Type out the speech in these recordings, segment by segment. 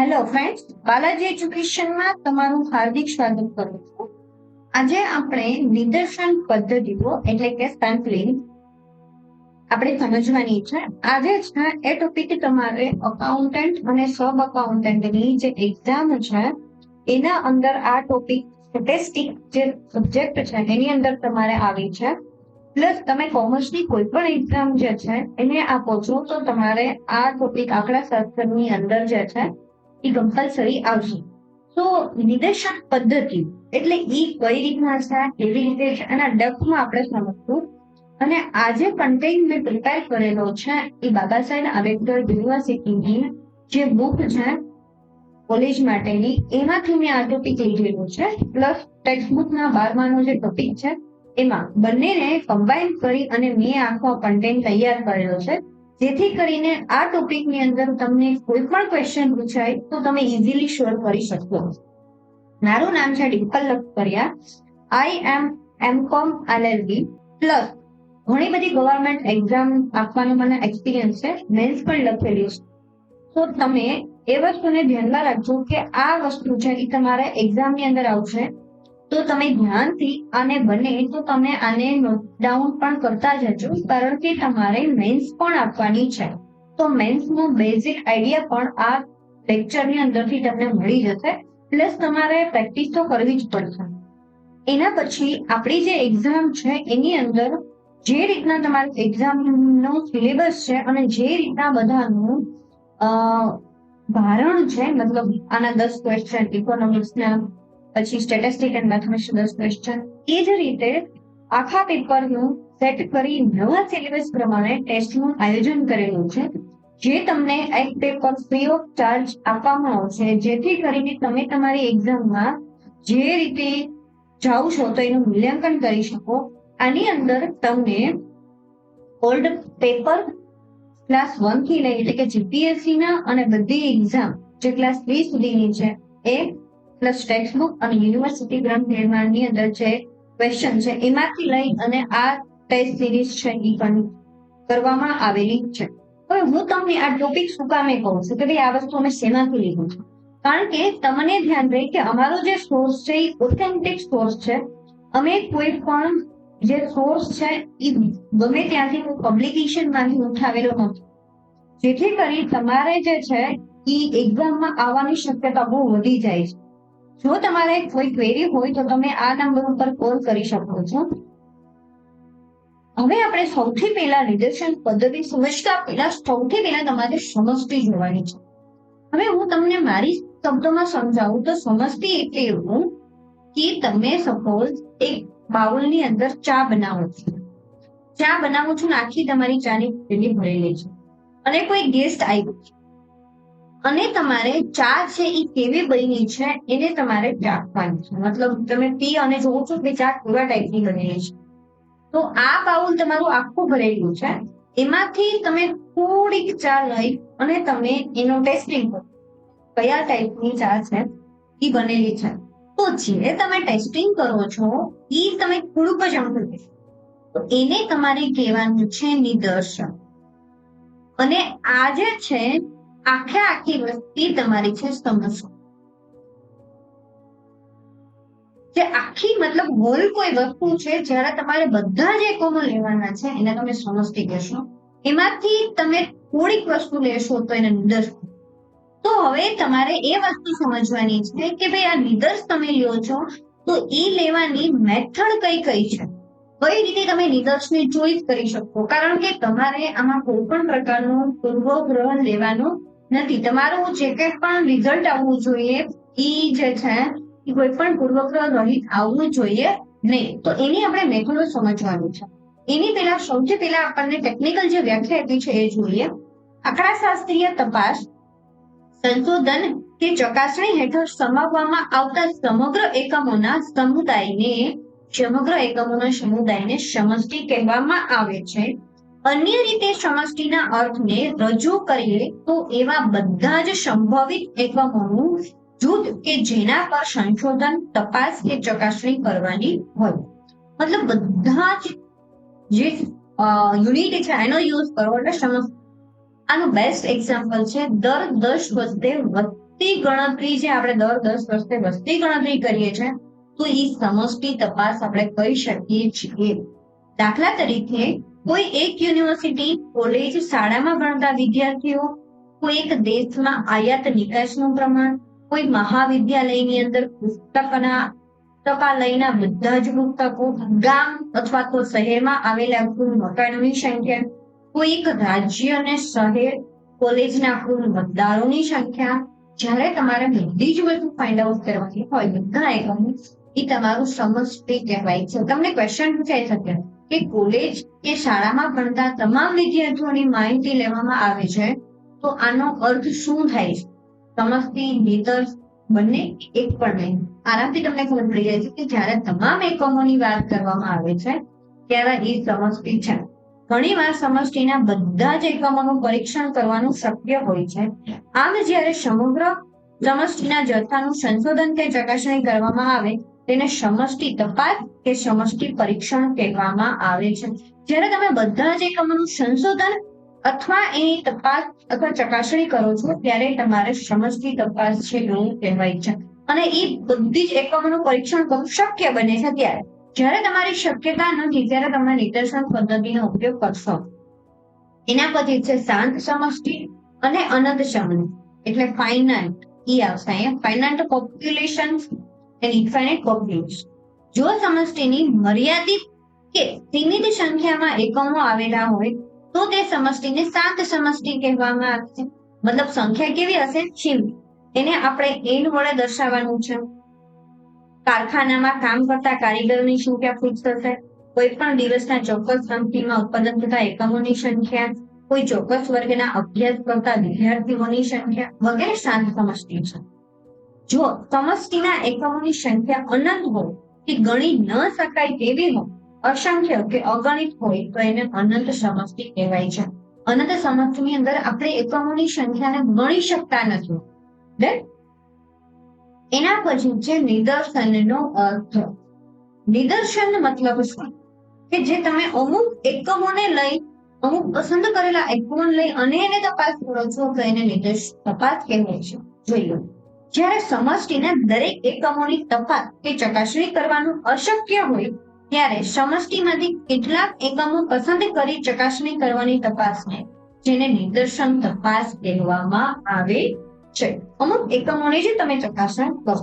Hello friends, Balaji એજ્યુકેશનમાં તમારું હાર્દિક સ્વાગત કરું છું. આજે આપણે નિદર્શન પદ્ધતિઓ એટલે કે સેમ્પલિંગ આપણે સમજવાની છે. આજે છે એ ટોપિક તમારે અકાઉન્ટન્ટ અને સબ અકાઉન્ટન્ટની જે એક્ઝામ છે એના અંદર આ ટોપિક સ્ટેટિસ્ટિક જે સબ્જેક્ટ છે એની અંદર તમારે આવી છે. પ્લસ તમે કોમર્સની કોઈ પણ એક્ઝામ જે છે એને આપો છો તો તમારે આ ટોપિક આંકડાશાસ્ત્રની અંદર જે છે એ કમ્પલસરી આવશે. તો નિદર્શન પદ્ધતિ એટલે ઈ કઈ રીતના છે, કેવી રીતે છે, એના ડેપ્થમાં આપણે સમજવું. અને આજે કન્ટેન્ટ મેં પ્રિપેર કરેલો છે એ બાબા સાહેબ આંબેડકર યુનિવર્સિટીની જે બુક છે કોલેજ માટેની, એમાંથી મેં આ ટોપિક લીધેલું છે. પ્લસ ટેક્સ્ટ બુકના 12માનો જે ટોપિક છે એમાં બંનેને કમ્બાઈન કરી અને મેં આખો કન્ટેન્ટ તૈયાર કરેલો છે, જેથી કરીને આ ટોપિકની અંદર તમને કોઈ પણ ક્વેશ્ચન પૂછાય તો તમે ઇઝીલી સોલ્વ કરી શકો. મારું નામ છે ડિમ્પલ લખપરિયા. આઈ એમ એમકોમ LLB પ્લસ ઘણી બધી ગવર્મેન્ટ એક્ઝામ આપવાનો મને એક્સપિરિયન્સ છે, મેન્સ પણ લખેલી છે. તો તમે એ વસ્તુને ધ્યાનમાં રાખજો કે આ વસ્તુ છે એ તમારે એક્ઝામની અંદર આવશે, તો તમે ધ્યાનથી આને બને તો તમે આને નોટ ડાઉન પણ કરતા જજો, કારણ કે તમારે મેન્સ પણ આપવાની છે. તો મેન્સનો બેઝિક આઈડિયા પણ આ લેક્ચરની અંદરથી તમને મળી જશે. પ્લસ તમારે પ્રેક્ટિસ તો કરવી જ પડશે. એના પછી આપણી જે એક્ઝામ છે એની અંદર જે રીતના તમારું એક્ઝામનો સિલેબસ છે અને જે રીતના બધાનું ભારણ છે, મતલબ આના 10 ક્વેશ્ચન ઇકોનોમિક્સના, પછી સ્ટેટિસ્ટિક એન્ડ મેથમેટિક્સ 10 ક્વેશ્ચન, એ જ રીતે આખા પેપરનું સેટ કરી નવા સિલેબસ પ્રમાણે ટેસ્ટનું આયોજન કરેલું છે, જે તમને એક પેપર ફ્રી ઓફ ચાર્જ આપવામાં આવશે, જેથી કરીને તમે તમારી એક્ઝામમાં જે રીતે જાઓ છો તો એનું મૂલ્યાંકન કરી શકો. આની અંદર તમને ઓલ્ડ પેપર ક્લાસ 1 થી લઈ એટલે કે જીપીએસસી ના અને બધી એક્ઝામ જે ક્લાસ 3 સુધીની છે એ પ્લસ ટેક્સ્ટ બુક અને યુનિવર્સિટી ગ્રંથ નિર્માણની અંદર જે ક્વેશ્ચન છે એમાંથી લઈ અને આ ટેસ્ટ સિરીઝ છે એ પણ કરવામાં આવેલી છે. હવે હું તમને આ ટોપિક શું કામે કહું છું કે ભાઈ આ વસ્તુ અમે શેનાથી લીધું છે, કારણ કે તમને ધ્યાન રહે કે અમારો જે સોર્સ છે એ ઓથેન્ટિક સોર્સ છે. અમે કોઈ પણ જે સોર્સ છે એ ગમે ત્યાંથી પબ્લિકેશન માંથી ઉઠાવેલો નથી, જેથી કરી તમારે જે છે એ એક્ઝામમાં આવવાની શક્યતા બહુ વધી જાય છે. જો તમારે કોઈ ક્વેરી હોય તો તમે આ નંબર ઉપર કોલ કરી શકો છો. હવે આપણે સૌથી પહેલા નિદર્શન પદ્ધતિ સમજતા પહેલા સૌથી પહેલા તમારે સમષ્ટિ જોવાની છે. હવે હું તમને મારી શબ્દોમાં સમજાવું તો સમષ્ટિ એટલે એવું કે તમે સપોઝ એક બાઉલની અંદર ચા બનાવો છો, આખી તમારી ચાની પેલી ભરેલી છે અને કોઈ ગેસ્ટ આવ્યું છે અને તમારે ચા છે એ કેવી બની છે એને તમારે ચાખવાની છે. મતલબ તમે પી અને જોવો છો કે ચા કેવા ટાઈપની બનેલી છે. તો આ બાઉલ તમારું આખું ભરેલું છે, એમાંથી તમે થોડીક ચા લઈ અને તમે એનો ટેસ્ટિંગ કરો કયા ટાઈપની ચા છે એ બનેલી છે. તો જે તમે ટેસ્ટિંગ કરો છો એ તમે થોડુંક જ અમુક, તો એને તમારે કહેવાનું છે નિદર્શન. અને આ જે છે આખી વસ્તુ તમારી છે સમસ્યા. જે આખી મતલબ હોલ કોઈ વસ્તુ છે, જ્યારે તમારે બધા જ એકમો લેવાના છે એને તમે સમષ્ટિ કહેશો. એમાંથી તમે થોડીક વસ્તુ લેશો તો એને નિદર્શ. તો હવે તમારે એ વસ્તુ સમજવાની છે કે ભાઈ આ નિદર્શ તમે લ્યો છો તો એ લેવાની મેથડ કઈ છે, કઈ રીતે તમે નિદર્શની ચોઈસ કરી શકો. કારણ કે તમારે આમાં કોઈ પણ પ્રકારનું પૂર્વગ્રહ લેવાનું નથી. તમારું જે કંઈ પણ રિઝલ્ટ આવવું જોઈએ એ જે છે એ કોઈ પણ પૂર્વગ્રહ રહિત આવવું જોઈએ નહીં. તો એની આપણે મેથડો સમજવાનું છે. એની પહેલા સૌથી પહેલા આપણને ટેકનિકલ જે વ્યાખ્યા આપી છે એ જોઈએ. આંકડાશાસ્ત્રીય તપાસ, સંશોધન કે ચકાસણી હેઠળ સમાવવામાં આવતા સમગ્ર એકમોના સમુદાયને સમષ્ટિ કહેવામાં આવે છે. અન્ય રીતે સમષ્ટિના અર્થને રજૂ કરીએ તો એવા બધા જ સંભવિત એકમોનું જૂથ કે જેના પર સંશોધન, તપાસ કે ચકાસણી કરવાની હોય. મતલબ બધા જ જે યુનિટ છે એનો યુઝ કરો એટલે સમષ્ટિ. આનું બેસ્ટ એક્ઝામ્પલ છે દર 10 વખતે વસ્તી ગણતરી જે આપણે દર 10 વર્ષે વસ્તી ગણતરી કરીએ છીએ તો એ સમષ્ટિ તપાસ આપણે કરી શકીએ છીએ. દાખલા તરીકે કોઈ એક યુનિવર્સિટી, કોલેજ, શાળામાં ભણતા વિદ્યાર્થીઓ, કોઈ એક દેશમાં આયાત નિકાસનું પ્રમાણ, કોઈ મહાવિદ્યાલયની અંદર પુસ્તકાલયના બધા જ પુસ્તકો, ગામ અથવા તો શહેરમાં આવેલા કુલ મકાનોની સંખ્યા, કોઈ એક રાજ્ય અને શહેર, કોલેજના કુલ મતદારોની સંખ્યા. જ્યારે તમારે બધી જ વસ્તુ ફાઇન્ડ આઉટ કરવાની હોય બધા એકમો, એ તમારું સમષ્ટિ કહેવાય છે. તમને ક્વેશ્ચન પૂછાઈ શકે કે કોલેજ કે શાળામાં ભણતા તમામ વિદ્યાર્થીઓની માહિતી લેવામાં આવે છે તો આનો અર્થ શું થાય છે? સમષ્ટિ, નિદર્શ બંને એક પણ નહીં. આરામથી તમને ખબર પડી જાય છે કે જ્યારે તમામ એકમોની વાત કરવામાં આવે છે ત્યારે એ સમષ્ટિ છે. ઘણીવાર સમષ્ટિના બધા જ એકમોનું પરીક્ષણ કરવાનું શક્ય હોય છે. આમ જ્યારે સમગ્ર સમષ્ટિના જથ્થાનું સંશોધન કે ચકાસણી કરવામાં આવે તેને સમષ્ટિ તપાસ કે સમષ્ટિ પરીક્ષણ કહેવામાં આવે છે. જ્યારે તમે બધા જ એકમોનું સંશોધન અથવા એની તપાસ અથવા ચકાસણી કરો છો ત્યારે તમારે સમષ્ટિ તપાસ છે એવું કહેવાય છે. અને એ બધી જ એકમોનું પરીક્ષણ કરવું શક્ય બને છે ત્યારે. જ્યારે તમારી શક્યતા નથી ત્યારે તમે નિદર્શન પદ્ધતિનો ઉપયોગ કરશો. એના પછી છે શાંત સમષ્ટિ અને અનંત સમષ્ટિ, એટલે ફાઇનાઇટ. ઈ આવશે અહીંયા, finite population and infinite population. જો સમષ્ટિની મર્યાદિત કે સીમિત સંખ્યામાં એકમો આવેલા હોય તો તે સમષ્ટિને શાંત સમષ્ટિ કહેવામાં આવે છે. મતલબ સંખ્યા કેવી હશે? સીમિત. એને આપણે n વડે દર્શાવવાનું છે. કારખાનામાં કામ કરતા કારીગરોની સંખ્યા ફિક્સ હશે. કોઈ પણ દિવસના ચોક્કસ કંપનીમાં ઉત્પાદન થતા એકમોની સંખ્યા, કોઈ ચોક્કસ વર્ગના અભ્યાસ કરતા વિદ્યાર્થીઓની સંખ્યા વગેરે શાંત સમષ્ટિ છે. જો સમષ્ટિના એકમોની સંખ્યા અનંત હોય કે ગણી ન શકાય તેવી હોય, અસંખ્ય કે અગણિત હોય તો એને અનંત સમષ્ટિ કહેવાય છે. અનંત સમષ્ટિની અંદર આપણે એકમોની સંખ્યાને ગણી શકતા નથી. એના પછી છે નિદર્શનનો અર્થ. નિદર્શન મતલબ શું? કે જે તમે અમુક એકમોને લઈ, અમુક પસંદ કરેલા એકમોને લઈ અને એને તપાસ કરો છો તો એને નિદર્શન તપાસ કહેવાય છે. જોઈ લો, જ્યારે સમષ્ટિના દરેક એકમોની તપાસ કે ચકાસણી કરવાનું અશક્ય હોય ત્યારે સમષ્ટિમાંથી કેટલાક એકમો પસંદ કરી ચકાસણી કરવાની તપાસને જેને નિદર્શન તપાસ કહેવામાં આવે છે. અમુક એકમોની જ તમે ચકાસણી કરો.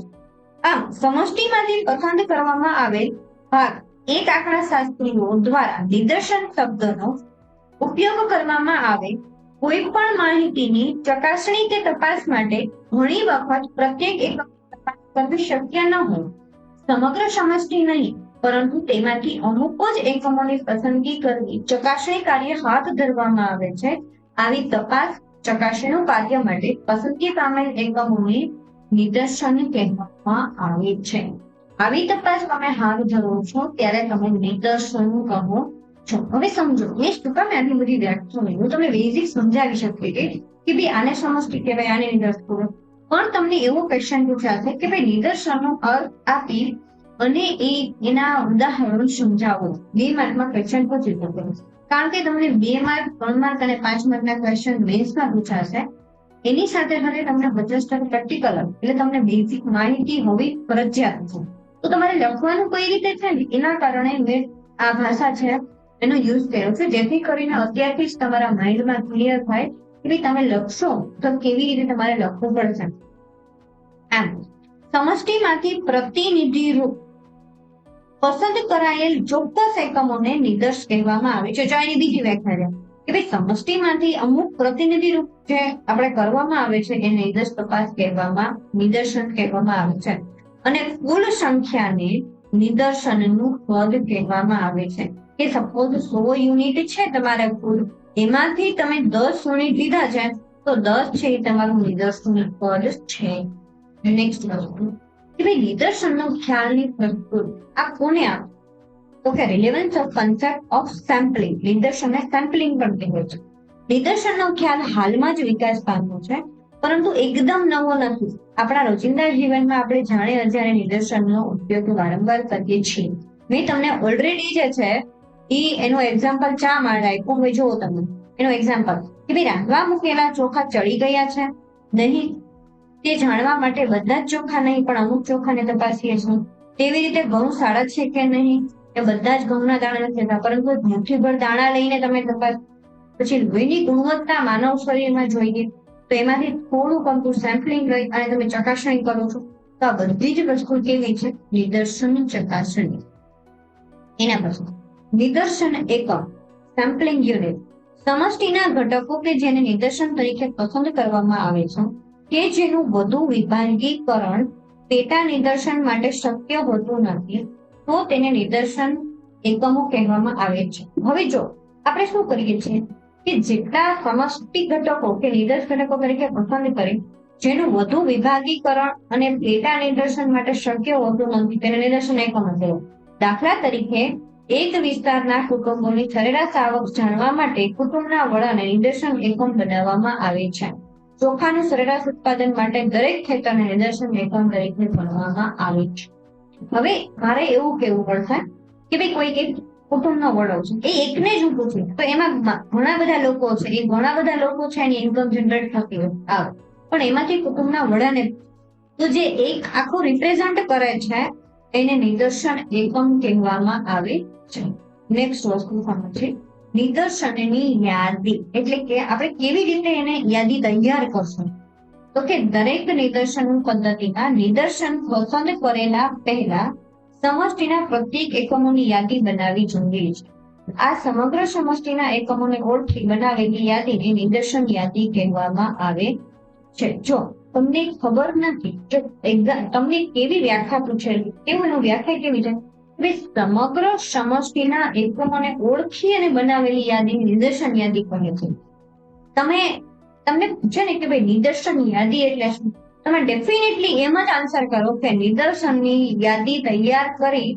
આમ સમષ્ટિમાંથી પસંદ કરવામાં આવેલ ભાગ એક આંકડાશાસ્ત્રીઓ દ્વારા નિદર્શન શબ્દનો ઉપયોગ કરવામાં આવે. કોઈ પણ માહિતીની ચકાસણી કે તપાસ માટે ઘણી વખત પ્રત્યેક એકમ તપાસ કરવી શક્ય ન હોય. સમગ્ર સમષ્ટિ નહીં પરંતુ તેમાંથી અમુક જ એકમોની પસંદગી કરવી ચકાસણી કાર્ય હાથ ધરવામાં આવે છે. આવી તપાસ ચકાસણી કાર્ય માટે પસંદગી પામેલ એકમોને નિદર્શન કહેવામાં આવે છે. આવી તપાસ તમે હાથ ધરો છો ત્યારે તમે નિદર્શન કહો છો. હવે સમજો, મેં શું કામ આટલી બધી વ્યાખ્યા હું તમને બેઝિક સમજાવી શકતી કે ભાઈ આને સમષ્ટિ કહેવાય, આને નિદર્શન કહેવાય. પણ તમને એવો ક્વેશ્ચન પૂછાશે કે ભાઈ નિદર્શનનો અર્થ આપી અને એના ઉદાહરણો સમજાવો. 2 માર્કમાં ક્વેશ્ચન પૂછી શકો. કારણ કે તમને 2 માર્ક, 3 માર્ક અને 5 માર્કના ક્વેશ્ચન મેથ્સમાં પૂછાશે. એની સાથે સાથે તમને 50% પ્રેક્ટિકલ, એટલે તમને બેઝિક માહિતી હોવી ફરજિયાત છે. તો તમારે લખવાનું કઈ રીતે છે ને એના કારણે મેં આ ભાષા છે એનો યુઝ કર્યો છે, જેથી કરીને અત્યારથી જ તમારા માઇન્ડમાં ક્લિયર થાય કે ભાઈ તમે લખશો તો કેવી રીતે તમારે લખવું પડશે. આમ સમષ્ટિમાંથી પ્રતિનિધિ રૂપ પસંદ કરાયેલ ચોક્કસ એકમોને નિદર્શ કહેવામાં આવે છે. જો એની બીજી વ્યાખ્યા કે ભાઈ સમષ્ટિમાંથી અમુક પ્રતિનિધિ રૂપ જે આપણે કરવામાં આવે છે એને નિદર્શ તપાસ કહેવામાં, નિદર્શન કહેવામાં આવે છે. અને કુલ સંખ્યાને નિદર્શનનું પદ કહેવામાં આવે છે. કે સપોઝ 100 યુનિટ છે તમારા કુલ, એમાંથી તમે 10 યુનિટ લીધા છે તો 10 છે એ તમારું નિદર્શન પદ છે. નેક્સ્ટ વસ્તુ કે ભાઈ નિદર્શનનો ખ્યાલની પ્રસ્તુત આ કોને આપે? તો કે relevance of concept of sampling. નિદર્શનને સેમ્પલિંગ પણ કહેવાય છે. નિદર્શનનો ખ્યાલ હાલમાં જ વિકાસ પામ્યો છે પરંતુ એકદમ નવો નથી. આપણા રોજિંદા જીવનમાં આપણે જાણે અજાણે નિદર્શનનો ઉપયોગ વારંવાર કરીએ છીએ. મેં તમને ઓલરેડી જે છે એનો એક્ઝામ્પલ ચા માટે આપ્યો હોય, જોવો તમે એનો એક્ઝામ્પલ કે ભાઈ રાંધવા મૂકેલા ચોખા ચડી ગયા છે નહીં, તે જાણવા માટે બધા જ ચોખા નહીં પણ અમુક ચોખાને તપાસીએ છીએ. તેવી રીતે ઘઉં સારા છે કે નહીં એ બધા જ ઘઉંના દાણા નથી થતા, પરંતુ મુઠ્ઠીભર દાણા લઈને તમે તપાસ. પછી લોહીની ગુણવત્તા માનવ શરીરમાં જોઈએ તો એમાંથી થોડુંક અમથું સેમ્પલિંગ લઈ અને તમે ચકાસણી કરો છો. તો આ બધી જ વસ્તુ કેવી છે? નિદર્શન ચકાસણી. એના પછી નિદર્શન એકમ સેમ્પલિંગ યુનિટ. સમષ્ટિના ઘટકો કે જેને નિદર્શન તરીકે પસંદ કરવામાં આવે છે કે જેનું વધુ વિભાગીકરણ પેટા નિદર્શન માટે શક્ય હોતું નથી, તો તેને નિદર્શન એકમો કહેવામાં આવે છે. હવે જો આપણે શું કરીએ છીએ કે જેટલા સમષ્ટિ ઘટકો કે નિદર્શ ઘટકો તરીકે પસંદ કરી જેનું વધુ વિભાગીકરણ અને પેટા નિદર્શન માટે શક્ય હોતું નથી તેને નિદર્શન એકમો કહેવાય. દાખલા તરીકે એક વિસ્તારના કુટુંબોની સરેરાશ આવક જાણવા માટે કુટુંબના વડાને નિદર્શન એકમ બનાવવામાં આવે છે. ચોખાનું સરેરાશ ઉત્પાદન માટે દરેક ખેતરને નિદર્શન એકમ તરીકે ગણવામાં આવે છે. હવે મારે એવું કહેવું પડશે કે ભાઈ કોઈ એક કુટુંબનો વડો છે, એ એકને જ ઊભું છે તો એમાં ઘણા બધા લોકો છે, એ ઘણા બધા લોકો છે એની ઇન્કમ જનરેટ થતી આવે, પણ એમાંથી કુટુંબના વડાને તો જે એક આખું રિપ્રેઝન્ટ કરે છે એને નિદર્શન એકમ કહેવામાં આવે છે. નેક્સ્ટ વસ્તુ સમજીએ નિદર્શનની યાદી, એટલે કે આપણે કેવી રીતે એને યાદી તૈયાર કરશું. તો કે દરેક નિદર્શન પદ્ધતિમાં નિદર્શન પસંદ કરેલા પહેલા સમષ્ટિના પ્રત્યેક એકમોની યાદી બનાવવી જરૂરી છે. આ સમગ્ર સમષ્ટિના એકમોને ઓળખી બનાવેલી યાદીને નિદર્શન યાદી કહેવામાં આવે છે. જો તમને ખબર નથી કે તમને કેવી વ્યાખ્યા પૂછેલી, કેવું એનું વ્યાખ્યા કેવી છે? સમગ્ર સમષ્ટિના એકમોને ઓળખી અને બનાવેલી યાદી નિદર્શન યાદી કહે છે. તમને પૂછે ને કે ભાઈ નિદર્શન યાદી એટલે શું, તમે ડેફિનેટલી એમ જ આન્સર કરો કે નિદર્શનની યાદી તૈયાર કરી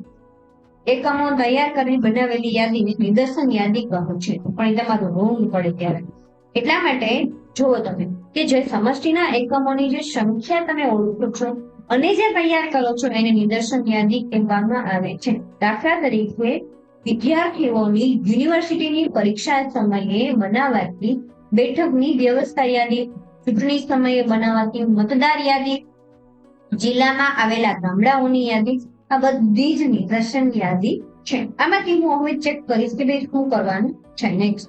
એકમો તૈયાર કરી બનાવેલી યાદીને નિદર્શન યાદી કહે છે, પણ એ તમારું રોંગ પડે ત્યારે. એટલા માટે જુઓ તમે કે જે સમષ્ટિના એકમોની જે સંખ્યા તમે ઓળખો છો અને જે તૈયાર કરો છો એને નિદર્શન યાદી કહેવામાં આવે છે. દાખલા તરીકે વિદ્યાર્થીઓની યુનિવર્સિટીની પરીક્ષા સમયે બનાવાતી બેઠકની વ્યવસ્થા યાદી, ચૂંટણી સમયે બનાવાતી મતદાર યાદી, જિલ્લામાં આવેલા ગામડાઓની યાદી, આ બધી જ નિદર્શન યાદી છે. આમાંથી હું હવે ચેક કરીશ કે ભાઈ શું કરવાનું છે. નેક્સ્ટ,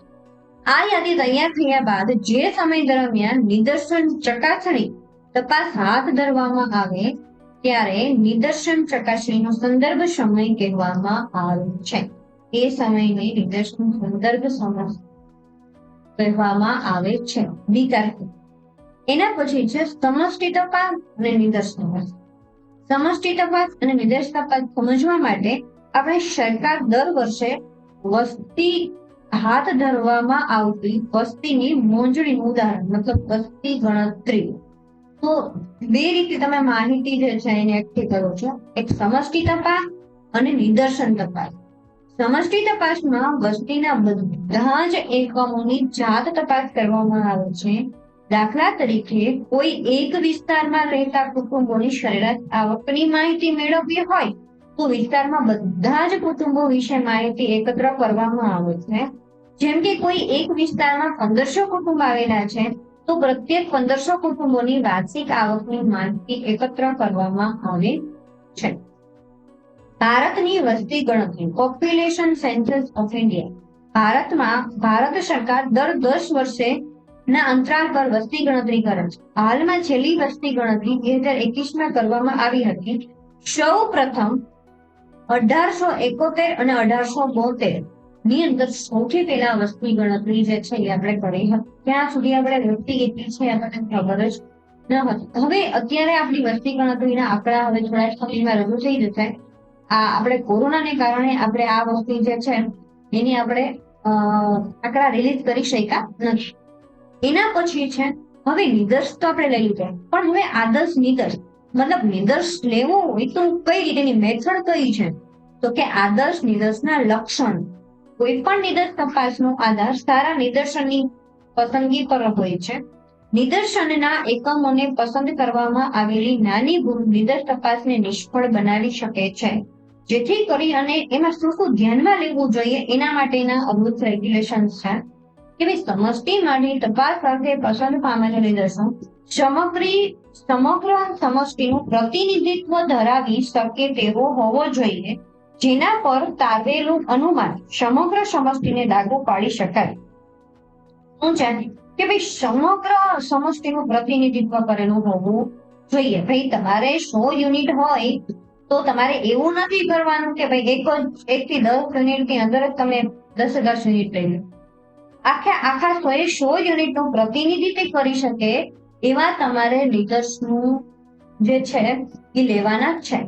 આ યાદી તૈયાર થયા બાદ જે સમય દરમિયાન નિદર્શન ચકાસણી તપાસ હાથ ધરવામાં આવે ત્યારે નિદર્શન ચકાસણીનો સંદર્ભ સમય કહેવામાં આવે છે. એ સમયને નિદર્શન સંદર્ભ સમય કહેવામાં આવે છે. એના પછી છે સમષ્ટિ તપાસ અને નિદર્શ તપાસ. સમષ્ટિ તપાસ અને નિદર્શ તપાસ સમજવા માટે આપણે સરકાર દર વર્ષે વસ્તી હાથ ધરવામાં આવતી વસ્તીની મોંજણીનું ઉદાહરણ મતલબ વસ્તી ગણતરી. તો બે રીતે તમે માહિતી જે છે એને એકઠી કરો છો, એક સમષ્ટિ તપાસ અને નિદર્શન તપાસ. સમષ્ટિ તપાસમાં વસ્તીના બધા જ એકમોની જાત તપાસ કરવામાં આવે છે. દાખલા તરીકે કોઈ એક વિસ્તારમાં રહેતા કુટુંબોની સરેરાશ આવકની માહિતી મેળવવી હોય તો વિસ્તારમાં બધા જ કુટુંબો વિશે માહિતી એકત્ર કરવામાં આવે છે. જેમ કે કોઈ એક વિસ્તારમાં 1500 કુટુંબ આવેલા છે તો પ્રત્યેક 1500 કુટુંબોની વાર્ષિક આવકની માહિતી એકત્ર કરવામાં આવે છે. ભારતની વસ્તી ગણતરી પોપ્યુલેશન સેન્સસ ઓફ ઇન્ડિયા. ભારતમાં ભારત સરકાર દર 10 વર્ષે ના અંતરાલ પર વસ્તી ગણતરી કરે છે. હાલમાં છેલ્લી વસ્તી ગણતરી 2021માં કરવામાં આવી હતી. સૌ પ્રથમ 1871 અને 1872 ની અંદર સૌથી પહેલા વસ્તી ગણતરી જે છે એ આપણે કરી હતી. ત્યાં સુધી આપણે વસ્તી કેટલી છે આપણને ખબર જ ન હતી. હવે અત્યારે આપણી વસ્તી ગણતરીના આંકડા હવે થોડા સમયમાં રજૂ થઈ જશે. આપણે કોરોનાને કારણે આપણે આ વસ્તી જે છે એની આપણે આંકડા રિલીઝ કરી શક્યા નથી. એના પછી છે હવે નિદર્શ તો આપણે લઈ લીધા, પણ હવે આદર્શ નિદર્શ મતલબ નિદર્શ લેવો હોય તો કઈ રીતેની મેથડ કઈ છે? તો કે આદર્શ નિદર્શના લક્ષણ. કોઈ પણ નિદર્શ તપાસનો આધાર સારા નિદર્શનની પસંદગી પર હોય છે. નિદર્શનના એકમોને પસંદ કરવામાં આવેલી નાની ભૂલ નિદર્શ તપાસને નિષ્ફળ બનાવી શકે છે. જેથી કરી અને એમાં શું ધ્યાનમાં લેવું જોઈએ એના માટેના અમુક રેગ્યુલેશન્સ છે કે ભાઈ સમષ્ટિ માટે તપાસ સાથે પસંદ પામેલા નિદર્શન સમગ્ર સમષ્ટિનું પ્રતિનિધિત્વ ધરાવી શકે તેવો હોવો જોઈએ, જેના પર તારવેલું અનુમાન સમગ્ર સમષ્ટિને લાગુ પાડી શકાય. શું છે કે ભાઈ સમગ્ર સમષ્ટિનું પ્રતિનિધિત્વ કરેલું હોવું જોઈએ. ભાઈ તમારે 100 યુનિટ હોય તો તમારે એવું નથી કરવાનું કે ભાઈ 1 થી 10 યુનિટની અંદર જ તમે 10 યુનિટ લઈ લો. આખા 100 યુનિટનું પ્રતિનિધિત્વ કરી શકે એવા તમારે લીડર્સનું જે છે એ લેવાના જ છે.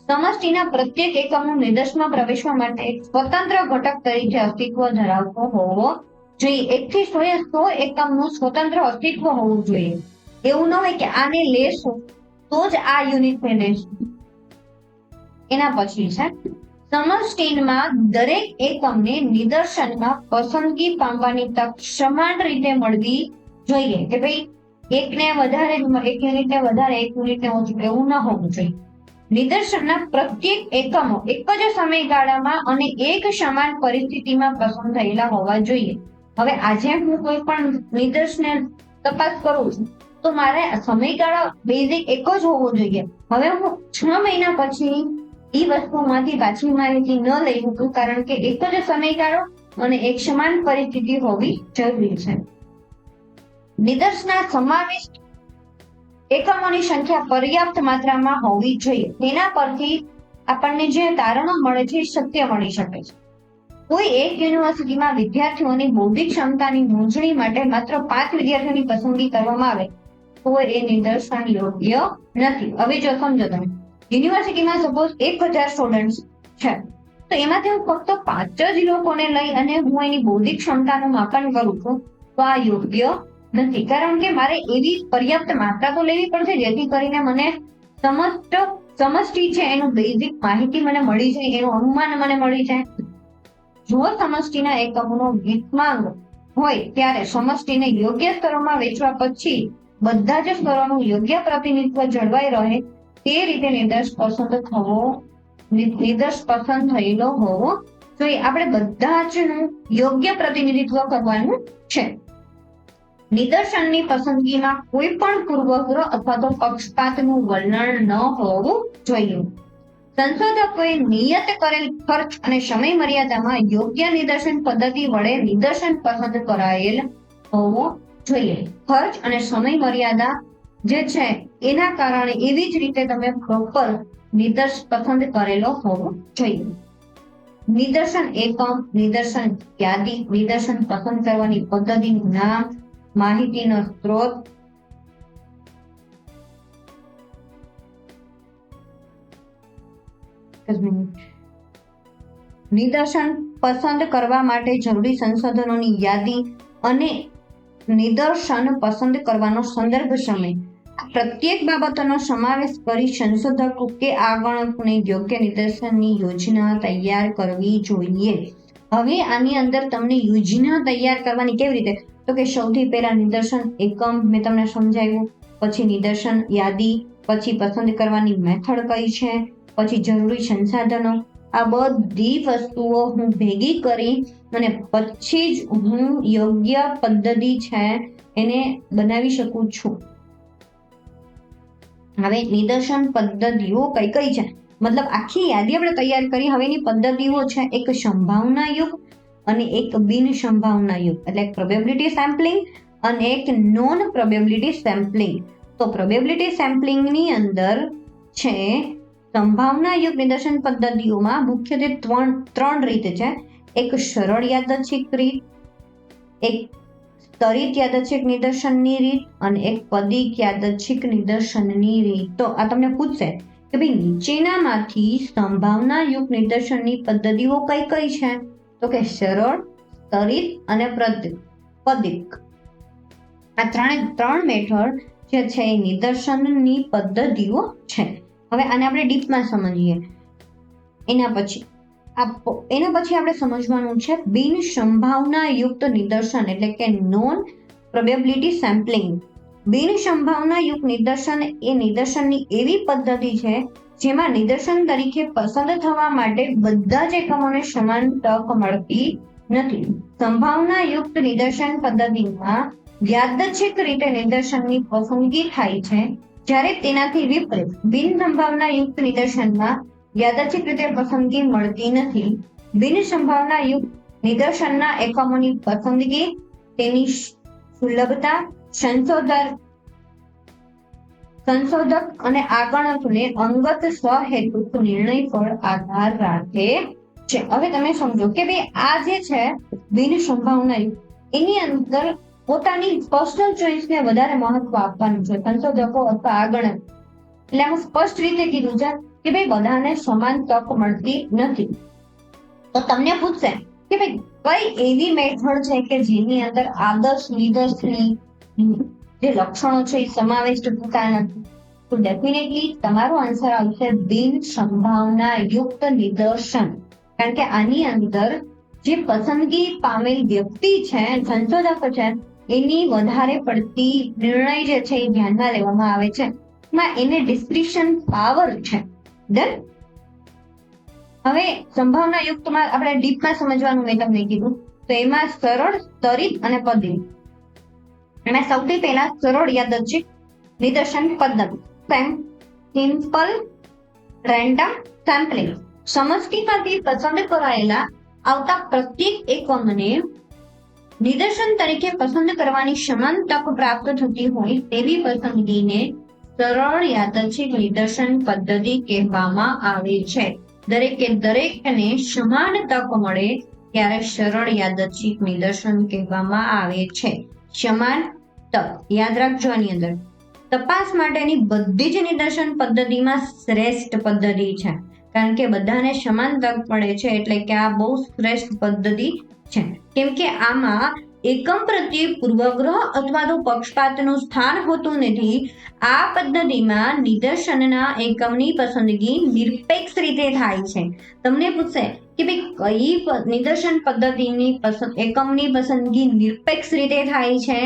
સમષ્ટિના પ્રત્યેક એકમનું નિદર્શનમાં પ્રવેશવા માટે એક સ્વતંત્ર ઘટક તરીકે અસ્તિત્વ ધરાવતો હોવો જોઈએ. 1 થી 100 એકમનું સ્વતંત્ર અસ્તિત્વ હોવું જોઈએ. એવું ન હોય કે આને લેશું તો જ આ યુનિટને લેશું. એના પછી છે સમષ્ટિમાં દરેક એકમને નિદર્શનમાં પસંદગી પામવાની તક સમાન રીતે મળવી જોઈએ. કે ભાઈ એકને વધારે, એક યુનિટને વધારે, એક યુનિટને ઓછું એવું ન હોવું જોઈએ. નિદર્શનના પ્રત્યેક એકમો એક જ સમયગાળામાં અને એક સમાન પરિસ્થિતિમાં પસંદ થયેલા હોવા જોઈએ. હવે આજે હું કોઈ પણ નિદર્શનને તપાસ કરું છું તો મારે સમયગાળા બેઝિક એક જ હોવો જોઈએ. હવે હું 6 મહિના પછી એ વસ્તુમાંથી પાછી માહિતી ન લઈ શકું, કારણ કે એક જ સમયગાળો અને એક સમાન પરિસ્થિતિ હોવી જરૂરી છે. નિદર્શનના સમાવિષ્ટ એકમોની સંખ્યા પર્યાપ્ત માત્રામાં હોવી જોઈએ. તેના પરથી આપણને જે તારણો મળે છે એ સત્ય મળી શકે છે. કોઈ એક યુનિવર્સિટીમાં વિદ્યાર્થીઓની બૌદ્ધિક ક્ષમતાની મોજણી માટે માત્ર 5 વિદ્યાર્થીઓની પસંદગી કરવામાં આવે તો એ નિદર્શન યોગ્ય નથી. હવે જો સમજો તમે, યુનિવર્સિટીમાં સપોઝ 1000 સ્ટુડન્ટ્સ છે તો એમાંથી હું ફક્ત 5 જ લોકોને લઈ અને હું એની બૌદ્ધિક ક્ષમતાનું માપન કરું છું તો આ યોગ્ય નથી. કારણ કે મારે એવી પર્યાપ્ત માત્રા તો લેવી પડશે જેથી કરીને મને સમષ્ટિ છે એનું બેઝિક માહિતી મને મળી જાય, એનું અનુમાન મને મળી જાય. જો સમષ્ટિના એકમોનો વીતમાંગ હોય ત્યારે સમષ્ટિને યોગ્ય સ્તરોમાં વેચવા પછી બધા જ સ્તરોનું યોગ્ય પ્રતિનિધિત્વ જળવાઈ રહે તે રીતે નિદર્શ પસંદ થયેલો હોવો જોઈએ. આપણે બધા જ યોગ્ય પ્રતિનિધિત્વ કરવાનું છે. નિદર્શનની પસંદગીમાં કોઈ પણ પૂર્વગ્રહ અથવા તો પક્ષપાતનું વલણ ન હોવું જોઈએ. સંશોધકોએ નિયત કરેલ ખર્ચ અને સમય મર્યાદામાં યોગ્ય નિદર્શન પદ્ધતિ વડે નિદર્શન પસંદ કરાયેલ હોવો જોઈએ. ખર્ચ અને સમય મર્યાદા જે છે એના કારણે એવી જ રીતે તમે પ્રોપર નિદર્શ પસંદ કરેલો હોવો જોઈએ. નિદર્શન એકમ, નિદર્શન યાદી, નિદર્શન પસંદ કરવાની પદ્ધતિનું નામ, માહિતીનો સ્ત્રોત, નિદર્શન પસંદ કરવા માટે જરૂરી સંસાધનોની યાદી અને નિદર્શન પસંદ કરવાનો સંદર્ભ સમય, પ્રત્યેક બાબતોનો સમાવેશ કરી સંશોધકો કે આગળને યોગ્ય નિદર્શનની યોજના તૈયાર કરવી જોઈએ. હવે આની અંદર તમને યોજના તૈયાર કરવાની કેવી રીતે, તો કે સૌથી પહેલા નિદર્શન એકમ મેં તમને સમજાવ્યું, પછી નિદર્શન યાદી, પછી પસંદ કરવાની મેથડ કઈ છે, પછી જરૂરી સંસાધનો. આ બધી વસ્તુઓ હું ભેગી કરી અને પછી જ હું યોગ્ય પદ્ધતિ છે એને બનાવી શકું છું. હવે નિદર્શન પદ્ધતિઓ કઈ કઈ છે, મતલબ આખી યાદી આપણે તૈયાર કરી. હવે એની પદ્ધતિઓ છે એક સંભાવનાયુક્ત અને એક બિન સંભાવનાયુક્ત, એટલે પ્રોબેબિલિટી સેમ્પલિંગ અને એક નોન પ્રોબેબિલિટી સેમ્પલિંગ. તો પ્રોબેબિલિટી સેમ્પલિંગ ની અંદર છે સંભાવનાયુક્ત નિદર્શન પદ્ધતિઓમાં મુખ્યત્વે ત્રણ રીત છે. એક સરળ યાદચ્છિક રીત, એક સ્તરિત યાદચ્છિક નિદર્શનની રીત અને એક પદિક યાદચ્છિક નિદર્શનની રીત. તો આ તમને પૂછશે કે ભાઈ નીચેનામાંથી સંભાવનાયુક્ત નિદર્શનની પદ્ધતિઓ કઈ કઈ છે, તો કે સરળ, સ્તરિત અને પદિક. આ ત્રણ મેથડ જે છે એ નિદર્શનની પદ્ધતિઓ છે. હવે આને આપણે ડીપમાં સમજીએ. એના પછી આપણે સમજવાનું છે બિન સંભાવનાયુક્ત નિદર્શન, એટલે કે નોન પ્રોબેબિલિટી સેમ્પલિંગ. બિન સંભાવનાયુક્ત નિદર્શન એ નિદર્શનની એવી પદ્ધતિ છે જેમાં નિદર્શન તરીકે પસંદ થવા માટે બધા જ એકમોને સમાન તક મળતી નથી. સંભાવનાયુક્ત નિદર્શન પદ્ધતિમાં યાદચ્છિક રીતે નિદર્શનની પસંદગી થાય છે જ્યારે તેનાથી વિપરીત બિન સંભાવના યુક્ત નિદર્શનમાં યાદચ્છિક રીતે પસંદગી મળતી નથી. બિન સંભાવના યુક્ત નિદર્શનના એકમોની પસંદગી તેની સુલભતા, સંશોધક અને આગળને અંગત સ્વહેતુક નિર્ણય પર આધાર રાખે છે. હવે તમે સમજો કે ભાઈ આ જે છે બિન સંભાવના યુક્ત, એની અંદર પોતાની પર્સનલ ચોઇસને વધારે મહત્વ આપવાનું છે સંશોધકો અથવા આગળ. એટલે આમ સ્પષ્ટ રીતે કીધું છે કે ભાઈ બધાને સમાન તક મળતી નથી. તો તમને પૂછશે કે ભાઈ કઈ એવી મેથડ છે કે જેની અંદર આદર્શ લીડર્સની જે લક્ષણો છે એ સમાવિષ્ટ થતા નથી? તો ડેફિનેટલી તમારો આન્સર આવશે બિન સંભાવના યુક્ત નિદર્શન. કારણ કે આની અંદર જે પસંદગી પામેલ વ્યક્તિ છે, સંશોધક છે, એની વધારે પડતી નિર્ણય જે છે એ ધ્યાનમાં લેવામાં આવે છે. એને ડિસ્ક્રિપ્શન પાવર છે. ડન. હવે સંભાવના યુક્તમાં આપણે ડીપમાં સમજવાનું મેં તમને કીધું, તો એમાં સરળ, ત્વરિત અને પદ્ધતિ. એમાં સૌથી પહેલા સરળ યાદચ્છિક નિદર્શન પદ્ધતિ, સિમ્પલ રેન્ડમ સેમ્પલિંગ. સમષ્ટિમાંથી પસંદ કરાયેલા આવતા પ્રત્યેક એકમને નિદર્શન તરીકે પસંદ કરવાની સમાન તક પ્રાપ્ત થતી હોય તેવી પસંદગીને સરળ યાદચ્છિક નિદર્શન પદ્ધતિ કહેવામાં આવે છે. દરેકે દરેકને સમાન તક મળે ત્યારે સરળ યાદચ્છિક નિદર્શન કહેવામાં આવે છે. સમાન તક યાદ રાખજો. આની અંદર તપાસ માટેની બધી જ નિદર્શન પદ્ધતિમાં શ્રેષ્ઠ પદ્ધતિ છે, કારણ કે બધાને સમાન તક મળે છે. એટલે કે આ બહુ શ્રેષ્ઠ પદ્ધતિ છે, કેમ કે આમાં એકમ પ્રત્યે પૂર્વગ્રહ અથવા તો પક્ષપાતનું સ્થાન હોતું નથી. આ પદ્ધતિમાં નિદર્શનના એકમની પસંદગી નિરપેક્ષ રીતે થાય છે. તમને પૂછશે કે ભાઈ કઈ નિદર્શન પદ્ધતિની એકમની પસંદગી નિરપેક્ષ રીતે થાય છે?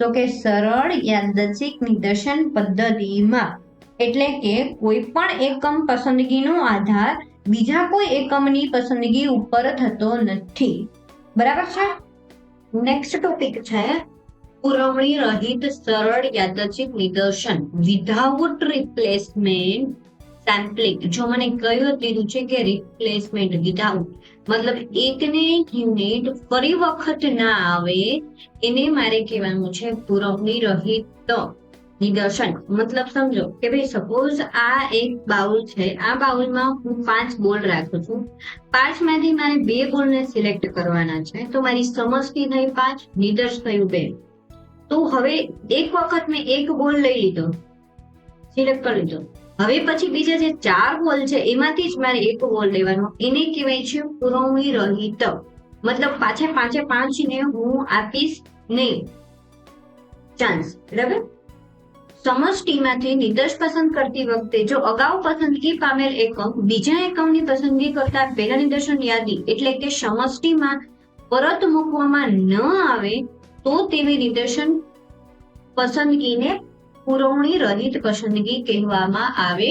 તો કે સરળ યાદચ્છિક નિદર્શન પદ્ધતિમાં. એટલે કે કોઈ પણ એકમ પસંદગીનો આધાર બીજા કોઈ એકમની પસંદગી ઉપર થતો નથી. બરાબર છે? નેક્સ્ટ ટોપિક છે પુરવણી રહિત સરળ યાદચ્છિક નિદર્શન વિધાઉટ રિપ્લેસમેન્ટ સેમ્પલિંગ. જો મને કહ્યું દીધું છે કે રિપ્લેસમેન્ટ વિધાઉટ મતલબ એકને યુનિટ ફરી વખત ના આવે, એને મારે કહેવાનું છે પુરવણી રહિત નિદર્શન. મતલબ સમજો કે ભાઈ સપોઝ આ એક બાઉલ છે, આ બાઉલમાં હું 5 બોલ રાખું છું. 5 માંથી મારે 2 બોલને સિલેક્ટ કરવાના છે. તો મારી સમષ્ટિ થઈ 5, નિદર્શ થયું 2. તો હવે એક વખત મેં એક બોલ લઈ લીધો, સિલેક્ટ કરી લીધો. હવે પછી બીજા જે 4 બોલ છે એમાંથી જ મારે એક બોલ લેવાનો. એને કહેવાય છે પુરવણી રહિત. મતલબ પાછે 5 ને હું આપીશ નહીં ચાન્સ. બરાબર? સમષ્ટિમાંથી નિદર્શ પસંદ કરતી વખતે જો અગાઉ પસંદગી પામેલ એકમ બીજા એકમની પસંદગી કરતા પહેલા નિદર્શન યાદી એટલે કે સમષ્ટિમાં પરત મૂકવામાં ન આવે તો તેવી નિદર્શન પસંદગીને પુરવણી રહિત પસંદગી કહેવામાં આવે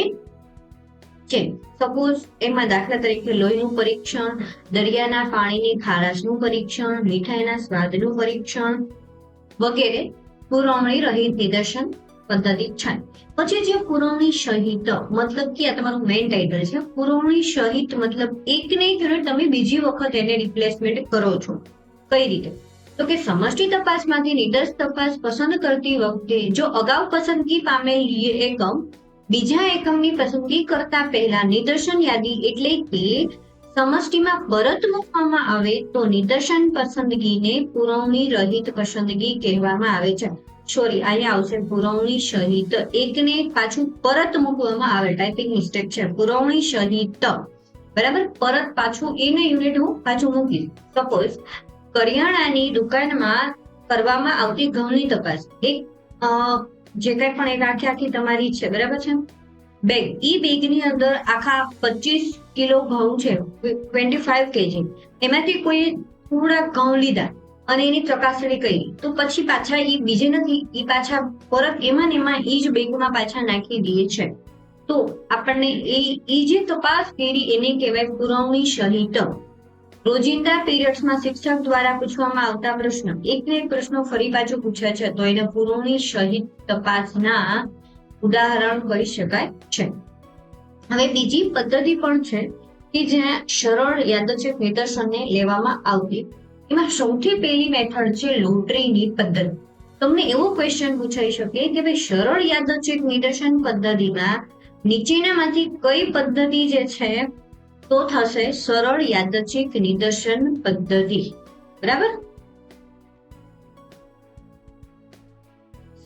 છે. સપોઝ એમાં દાખલા તરીકે લોહીનું પરીક્ષણ, દરિયાના પાણીની ખારાશનું પરીક્ષણ, મીઠાઈના સ્વાદનું પરીક્ષણ વગેરે પુરવણી રહિત નિદર્શન પદ્ધતિ છે. પછી જે પુરવણી સહિત મતલબ કે આ તમારું મેઇન ટાઇટલ છે. પુરવણી સહિત મતલબ એકને એક યુનિટ તમે બીજી વખત એને રિપ્લેસમેન્ટ કરો છો. કઈ રીતે? તો કે સમષ્ટિ તપાસમાંથી નિદર્શ તપાસ પસંદ કરતી વખતે જો અગાઉ પસંદગી પામેલ એકમ બીજા એકમની પસંદગી કરતા પહેલા નિદર્શન યાદી એટલે કે સમષ્ટિમાં પરત મૂકવામાં આવે તો નિદર્શન પસંદગીને પુરવણી રહિત પસંદગી કહેવામાં આવે છે. સોરી, અહીંયા આવશે પુરવણી સહિત. એકને પાછું પરત મૂકવામાં આવે, ટાઈપિંગ મિસ્ટેક છે. પુરવણી સહિત. બરાબર? પરત પાછું એને યુનિટ હું પાછું મૂકીશ. સપોઝ કરિયાણાની દુકાનમાં કરવામાં આવતી ઘઉંની તપાસ. એક જે કઈ પણ એક આખી તમારી છે, બરાબર છે, બેગ. ઈ બેગની અંદર આખા 25 કિલો ઘઉં છે, 25 kg. એમાંથી કોઈ થોડા ઘઉં લીધા અને એની ચકાસણી કરી, તો પછી પાછા એ બીજે નથી, એ પાછા પરત એમાં એ જ બેગમાં પાછા નાખી દે છે. તો આપણને એ જે તપાસ કરી એને કહેવાય પુરવણી સહિત. રોજિંદા પીરિયડ્સમાં શિક્ષક દ્વારા પૂછવામાં આવતા પ્રશ્ન, એક પ્રશ્નો ફરી પાછો પૂછ્યા છે તો એને પુરવણી સહિત તપાસના ઉદાહરણ કહી શકાય છે. હવે બીજી પદ્ધતિ પણ છે કે જ્યાં સરળ યાદચ્છિક નિદર્શનને લેવામાં આવતી. એમાં સૌથી પહેલી મેથડ છે લોટરીની પદ્ધતિ. તમને એવો ક્વેશ્ચન પૂછાઈ શકે કે ભાઈ સરળ યાદચ્છિક નિદર્શન પદ્ધતિમાં નીચેનામાંથી કઈ પદ્ધતિ જે છે તો થશે સરળ યાદચ્છિક નિદર્શન પદ્ધતિ. બરાબર,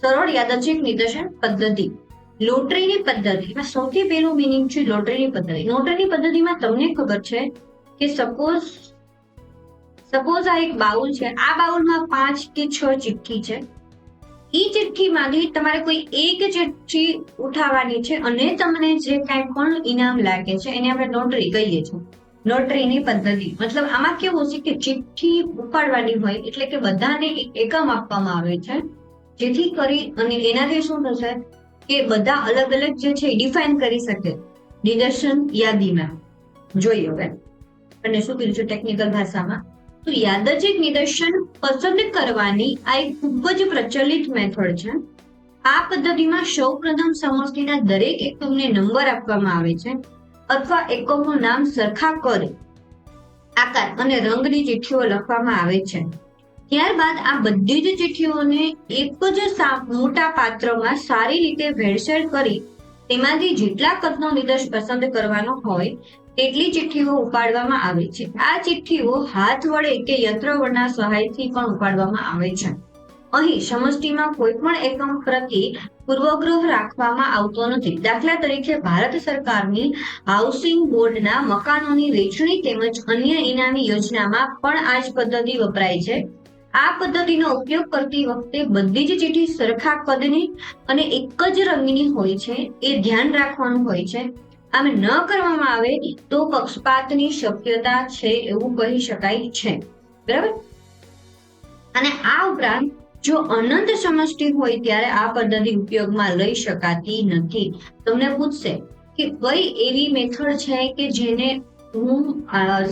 સરળ યાદચ્છિક નિદર્શન પદ્ધતિ. લોટરીની પદ્ધતિમાં સૌથી પહેલું મિનિંગ છે લોટરીની પદ્ધતિ. લોટરીની પદ્ધતિમાં તમને ખબર છે કે સપોઝ આ એક બાઉલ છે, આ બાઉલમાં 5 કે 6 ચિઠ્ઠી છે. એ ચિઠ્ઠીમાંથી તમારે કોઈ એક ચિઠ્ઠી ઉઠાવવાની છે અને તમને જે કાંઈ પણ ઇનામ લાગે છે એને આપણે લોટરી કહીએ છીએ. લોટરીની પદ્ધતિ મતલબ આમાં કેવું છે કે ચિઠ્ઠી ઉપાડવાની હોય એટલે કે બધાને એક એકમ આપવામાં આવે છે, જેથી કરી અને એનાથી શું થશે કે બધા અલગ અલગ જે છે ડિફાઇન કરી શકે નિદર્શન યાદીમાં. જોઈએ હવે અને શું કીધું છે ટેકનિકલ ભાષામાં, તો યાદચ્છિક નિદર્શન પસંદ કરવાની આ એક ખૂબ જ પ્રચલિત મેથડ છે. આ પદ્ધતિમાં સૌપ્રથમ સમષ્ટિના દરેક એકમને નંબર આપવામાં આવે છે અથવા એકમનું નામ સરખા કદ, આકાર અને રંગની ચિઠ્ઠીઓ લખવામાં આવે છે. ત્યારબાદ આ બધી જ ચિઠ્ઠીઓને એક જ મોટા પાત્રમાં સારી રીતે ભેળસેળ કરી તેમાંથી જેટલા કદનો નિદર્શ પસંદ કરવાનો હોય તેટલી ચિઠ્ઠીઓ ઉપાડવામાં આવે છે. આ ચિઠ્ઠીઓ હાથ વડે કે યંત્ર વડના સહાયથી પણ ઉપાડવામાં આવે છે. અહીં સમષ્ટિમાં કોઈ પણ એકમ પ્રતિ પૂર્વગ્રહ રાખવામાં આવતો નથી. દાખલા તરીકે ભારત સરકારની હાઉસિંગ બોર્ડના મકાનોની વહેંચણી તેમજ અન્ય ઇનામી યોજનામાં પણ આ જ પદ્ધતિ વપરાય છે. આ પદ્ધતિનો ઉપયોગ કરતી વખતે બધી જ ચિઠ્ઠી સરખા કદની અને એક જ રંગની હોય છે એ ધ્યાન રાખવાનું હોય છે. આમ ન કરવામાં આવે તો પક્ષપાતની શક્યતા છે એવું કહી શકાય છે. બરાબર, અને આ ઉપરાંત જો અનંત સમષ્ટિ હોય ત્યારે આ પદ્ધતિ ઉપયોગમાં લઈ શકાતી નથી. તમને પૂછશે કે કઈ એવી મેથડ છે કે જેને હું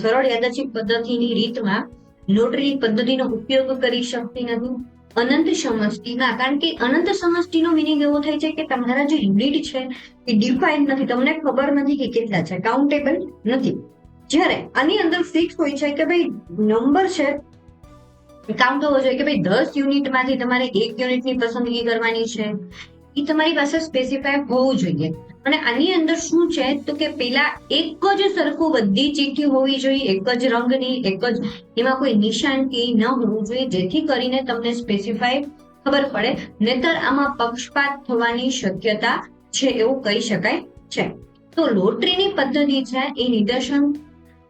સરળ યાદચ્છિક પદ્ધતિની રીતમાં લોટરી પદ્ધતિનો ઉપયોગ કરી શકતી નથી? અનંત સમષ્ટિમાં. કારણ કે અનંત સમષ્ટિનો મિનિંગ એવો થાય છે કે તમારા જે યુનિટ છે એ ડિફાઇન નથી, તમને ખબર નથી કે કેટલા છે, કાઉન્ટેબલ નથી. જ્યારે આની અંદર ફિક્સ હોય છે કે ભાઈ નંબર છે કાઉન્ટ હોવો જોઈએ કે ભાઈ 10 યુનિટમાંથી તમારે 1 યુનિટની પસંદગી કરવાની છે, એ તમારી પાસે સ્પેસિફાય હોવું જોઈએ. અને આની અંદર શું છે તો કે પેલા એક જ સરખું બધી ચિઠ્ઠી હોવી જોઈએ, એક જ રંગની, એક જ, એમાં કોઈ નિશાન કે ન હોવું જોઈએ, જેથી કરીને તમને સ્પેસિફાય ખબર પડે. નહીતર આમાં પક્ષપાત થવાની શક્યતા છે એવું કહી શકાય છે. તો લોટરીની પદ્ધતિ છે એ નિદર્શન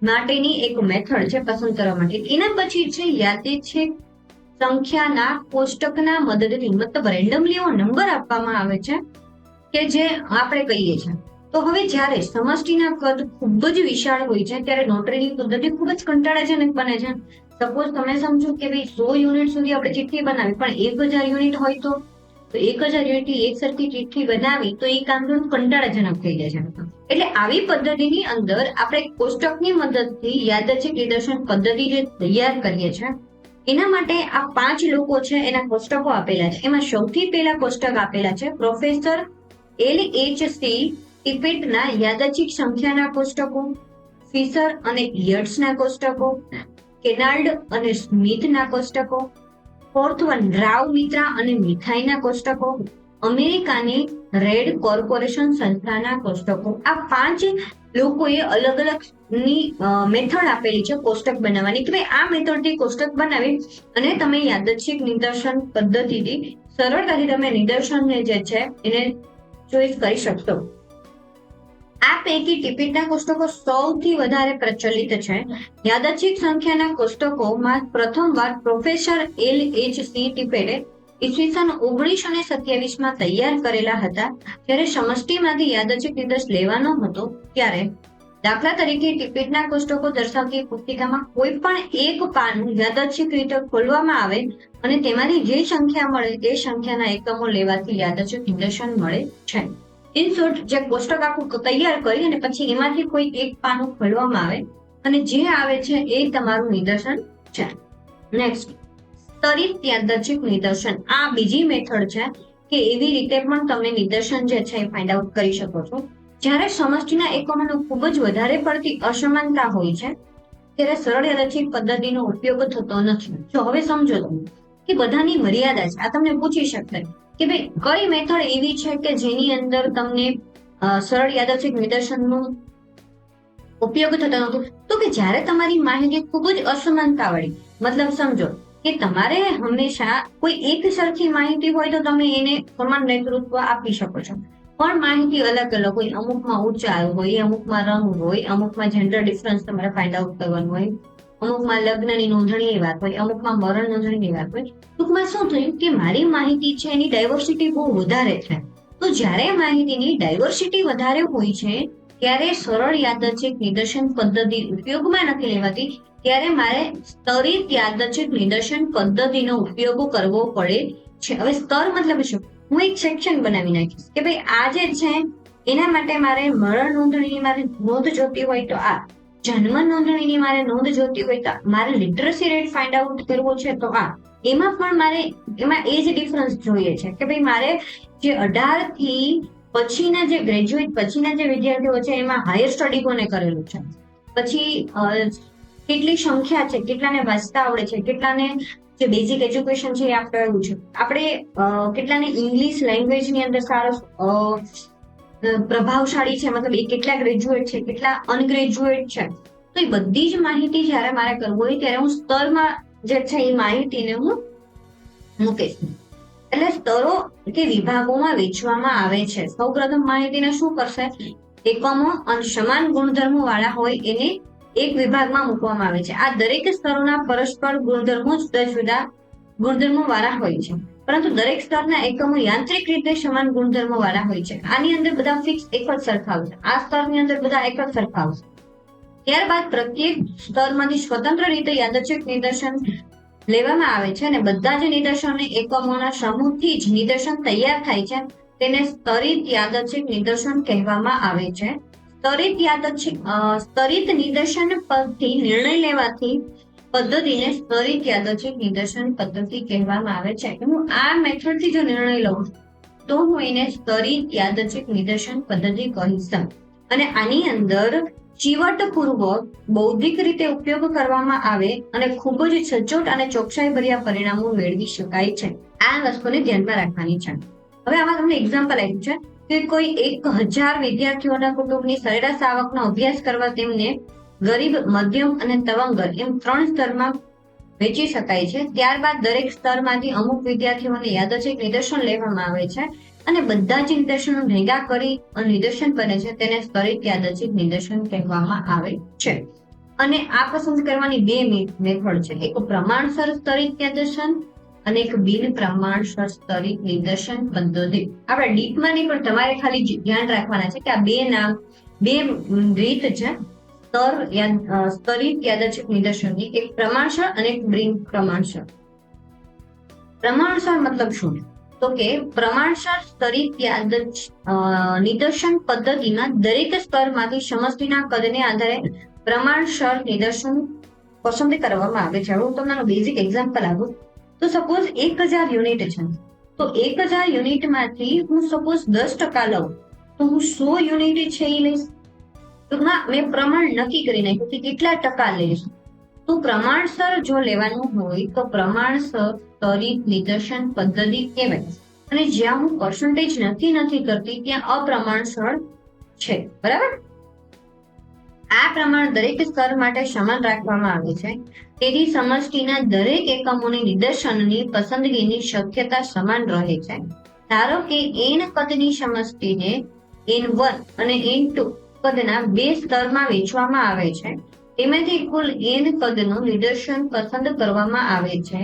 માટેની એક મેથડ છે પસંદ કરવા માટે. એના પછી છે યાદચ્છિક સંખ્યાના કોષ્ટકના મદદથી, મતલબ રેન્ડમલી એવો નંબર આપવામાં આવે છે કે જે આપણે કહીએ છીએ. તો હવે જ્યારે સમષ્ટિના કદ ખૂબ જ વિશાળ હોય છે ત્યારે લોટરીની પદ્ધતિ ખૂબ જ કંટાળાજનક બને છે. સપોઝ તમે સમજો કે ભાઈ 100 યુનિટ સુધી આપણે ચિઠ્ઠી બનાવી, પણ 1000 યુનિટ હોય તો 1000 યુનિટની એક સરખી ચિઠ્ઠી બનાવી તો એ કામ કંટાળાજનક થઈ જાય છે. એટલે આવી પદ્ધતિની અંદર આપણે કોષ્ટકની મદદથી યાદચ્છિક નિદર્શન પદ્ધતિ જે તૈયાર કરીએ છીએ એના માટે આ 5 લોકો છે એના કોષ્ટકો આપેલા છે. એમાં સૌથી પહેલા કોષ્ટક આપેલા છે પ્રોફેસર LHC ટિપેટના યાદચ્છિક સંખ્યાના કોષ્ટકો, ફિશર અને યર્ટ્સના કોષ્ટકો, કેનાલ્ડ અને સ્મિથના કોષ્ટકો, ફોર્થ વન રાવ મિત્રા અને મિથાઈના કોષ્ટકો, અમેરિકાની રેડ કોર્પોરેશન સંસ્થાના કોષ્ટકો. આ 5 લોકોએ અલગ અલગ ની મેથડ આપેલી છે કોષ્ટક બનાવવાની કે ભાઈ આ મેથડથી કોષ્ટક બનાવી અને તમે યાદચ્છિક નિદર્શન પદ્ધતિથી સરળતાથી તમે નિદર્શનને જે છે એને ચોઈસ કરી શકશો. આ પૈકી ટિપેટના કોષ્ટકો સૌથી વધારે પ્રચલિત છે. યાદચ્છિક સંખ્યાના કોષ્ટકોમાં પ્રથમવાર પ્રોફેસર LHC ટિપેટે ઈસવીસન 1927 તૈયાર કરેલા હતા. જ્યારે સમષ્ટિમાંથી યાદચ્છિક નિદર્શ લેવાનો હતો ત્યારે દાખલા તરીકે ટિપેટના કોષ્ટકો દર્શાવતી પુસ્તિકામાં કોઈ પણ એક પાનું યાદચ્છિક રીતે ખોલવામાં આવે અને તેમાંથી જે સંખ્યા મળે તે સંખ્યાના એકમો લેવાથી યાદચ્છિક નિદર્શન મળે છે. ઇન શોર્ટ, જે કોષ્ટક આખું તૈયાર કરી અને પછી એમાંથી કોઈ એક પાનું ખોલવામાં આવે અને જે આવે છે એ તમારું નિદર્શન છે. નેક્સ્ટ, સ્તરિત યાદચ્છિક નિદર્શન. આ બીજી મેથડ છે કે એવી રીતે પણ તમે નિદર્શન જે છે એ ફાઇન્ડ આઉટ કરી શકો છો. જ્યારે સમષ્ટિના એકમોનો ખૂબ જ વધારે પડતી અસમાનતા હોય છે ત્યારે સરળ યાદચ્છિક પદ્ધતિનો ઉપયોગ થતો નથી. જો હવે સમજો તમે કે બધાની મર્યાદા છે. આ તમને પૂછી શકાય કે ભાઈ કઈ મેથડ એવી છે કે જેની અંદર તમને સરળ યાદચ્છિક નિદર્શનનો ઉપયોગ થતો નથી? તો કે જ્યારે તમારી માહિતી ખૂબ જ અસમાનતા વાળી, મતલબ સમજો કે તમારે હંમેશા કોઈ એક સરખી માહિતી હોય તો તમે એને સમાન નેતૃત્વ આપી શકો છો, પણ માહિતી અલગ અલગ હોય, અમુકમાં ઊંચાઈ હોય, અમુકમાં રંગ હોય, અમુકમાં જેન્ડર ડિફરન્સ તમારે ફાઇન્ડ આઉટ કરવાનું હોય, અમુકમાં લગ્નની નોંધણીની વાત હોય, અમુકમાં મરણ નોંધણીની વાત હોય. ટૂંકમાં શું થયું કે મારી માહિતી છે એની ડાયવર્સિટી બહુ વધારે છે. તો જ્યારે માહિતીની ડાયવર્સિટી વધારે હોય છે ત્યારે સરળ યાદચ્છિક નિદર્શન પદ્ધતિ ઉપયોગમાં નથી લેવાતી, ત્યારે મારે સ્તરિત યાદચ્છિક નિદર્શન પદ્ધતિનો ઉપયોગ કરવો પડે છે. હવે સ્તર મતલબ શું? હું એક સેક્શન બનાવી નાખીશ કે ભાઈ આ જે છે એના માટે મારે મરણ નોંધણીની મારે નોંધ જોતી હોય તો આ, જન્મ નોંધણીની મારે નોંધ જોતી હોય તો મારે લિટરસી રેટ ફાઇન્ડ આઉટ કરવો છે તો આ, એમાં પણ મારે એમાં એજ ડિફરન્સ જોઈએ છે કે ભાઈ મારે જે 18 થી પછીના જે ગ્રેજ્યુએટ પછીના જે વિદ્યાર્થીઓ છે એમાં હાયર સ્ટડી કોને કરેલું છે, પછી કેટલી સંખ્યા છે, કેટલાને વાંચતા આવડે છે, કેટલાને જે બેઝિક એજ્યુકેશન છે એ આપેલું છે, આપણે કેટલાને ઇંગ્લિશ લેંગ્વેજની અંદર સારો પ્રભાવશાળી છે, મતલબ એ કેટલા ગ્રેજ્યુએટ છે, કેટલા અનગ્રેજ્યુએટ છે. તો એ બધી જ માહિતી જ્યારે મારે કરવું હોય ત્યારે હું સ્તરમાં જે છે એ માહિતીને હું મૂકીશ. એટલે સ્તરો કે વિભાગોમાં વહેંચવામાં આવે છે. સૌપ્રથમ માહિતીને શું કરશે, એકમો અને સમાન ગુણધર્મો વાળા હોય એને એક વિભાગમાં મૂકવામાં આવે છે. આ દરેક સ્તરોના પરસ્પર ગુણધર્મો જુદા જુદા ગુણધર્મો વાળા હોય છે, પરંતુ દરેક સ્તરના એકમો યાંત્રિક રીતે સમાન ગુણધર્મો વાળા હોય છે. આની અંદર બધા ફિક્સ એક જ સરખા આવશે, આ સ્તરની અંદર બધા એક જ સરખા આવશે. ત્યારબાદ પ્રત્યેક સ્તરમાંથી સ્વતંત્ર રીતે યાદચ્છિક નિદર્શન લેવામાં આવે છે અને બધા જ નિદર્શન એકમોના સમૂહથી જ નિદર્શન તૈયાર થાય છે. તેને સ્તરિત યાદચ્છિક નિદર્શન કહેવામાં આવે છે. સ્તરિત નિદર્શન પરથી નિર્ણય લેવાથી પદ્ધતિને સ્તરિત યાદચ્છિક નિદર્શન પદ્ધતિ કહેવામાં આવે છે. હું આ મેથડથી જો નિર્ણય લઉં તો હું એને સ્તરિત યાદચ્છિક નિદર્શન પદ્ધતિ કહીશ. અને આની અંદર ચીવટપૂર્વક બૌદ્ધિક રીતે ઉપયોગ કરવામાં આવે અને ખૂબ જ સચોટ અને ચોકસાઈભર્યા પરિણામો મેળવી શકાય છે. આ વસ્તુને ધ્યાનમાં રાખવાની છે. હવે આમાં તમને એક્ઝામ્પલ આપ્યું છે કે કોઈ 1000 વિદ્યાર્થીઓના કુટુંબની સરેરાશ આવકનો અભ્યાસ કરવા તેમને ગરીબ, મધ્યમ અને તવંગર એમ 3 સ્તરમાં વહેંચી શકાય છે. ત્યારબાદ દરેક સ્તરમાંથી અમુક વિદ્યાર્થીઓને યાદચ્છિક નિદર્શન લેવામાં આવે છે અને બધા જ નિદર્શનો ભેગા કરી નિદર્શન બને છે. તેને સ્તરિત યાદચ્છિક નિદર્શન કહેવામાં આવે છે. અને આ પસંદ કરવાની 2 મેથડ છે, એક પ્રમાણસર સ્તરિત નિદર્શન અને એક બિન પ્રમાણસર સ્તરિત નિદર્શન પદ્ધતિ. આપણે ડીપમાં નહીં પણ તમારે ખાલી ધ્યાન રાખવાના છે કે આ 2 રીત છે સ્તરિત યાદચ્છિક નિદર્શનની, એક પ્રમાણસર અને એક બિન પ્રમાણસર. પ્રમાણસર મતલબ શું? તો કે પ્રમાણસર સ્તરિત નિદર્શન પદ્ધતિમાં દરેક સ્તરમાંથી સમષ્ટિના કદને આધારે પ્રમાણસર નિદર્શન પસંદ કરવામાં આવે છે. હું તમને બેઝિક એક્ઝામ્પલ આપું તો સપોઝ 1000 યુનિટ છે, તો 1000 યુનિટમાંથી હું સપોઝ 10% લઉં તો હું 100 યુનિટ છે એ લઈશ. ટૂંકમાં મેં પ્રમાણ નક્કી કરી નાખ્યું કે કેટલા ટકા લઈશ. તો પ્રમાણસર જો લેવાનું હોય તો પ્રમાણસર સ્તરિત નિદર્શન પદ્ધતિ કહેવાય. અને જ્યાં હું પર્સન્ટેજ નથી કરતી ત્યાં અપ્રમાણસર છે. બરાબર? આ પ્રમાણ દરેક સ્તર માટે સમાન રાખવામાં આવે છે. તેથી સમષ્ટિના દરેક એકમોની નિદર્શનની પસંદગીની શક્યતા સમાન રહે છે. ધારો કે n કદની સમષ્ટિને n1 અને n2 કદના 2 સ્તરમાં વહેંચવામાં આવે છે. તેમાંથી કુલ n કદનું નિદર્શન પસંદ કરવામાં આવે છે.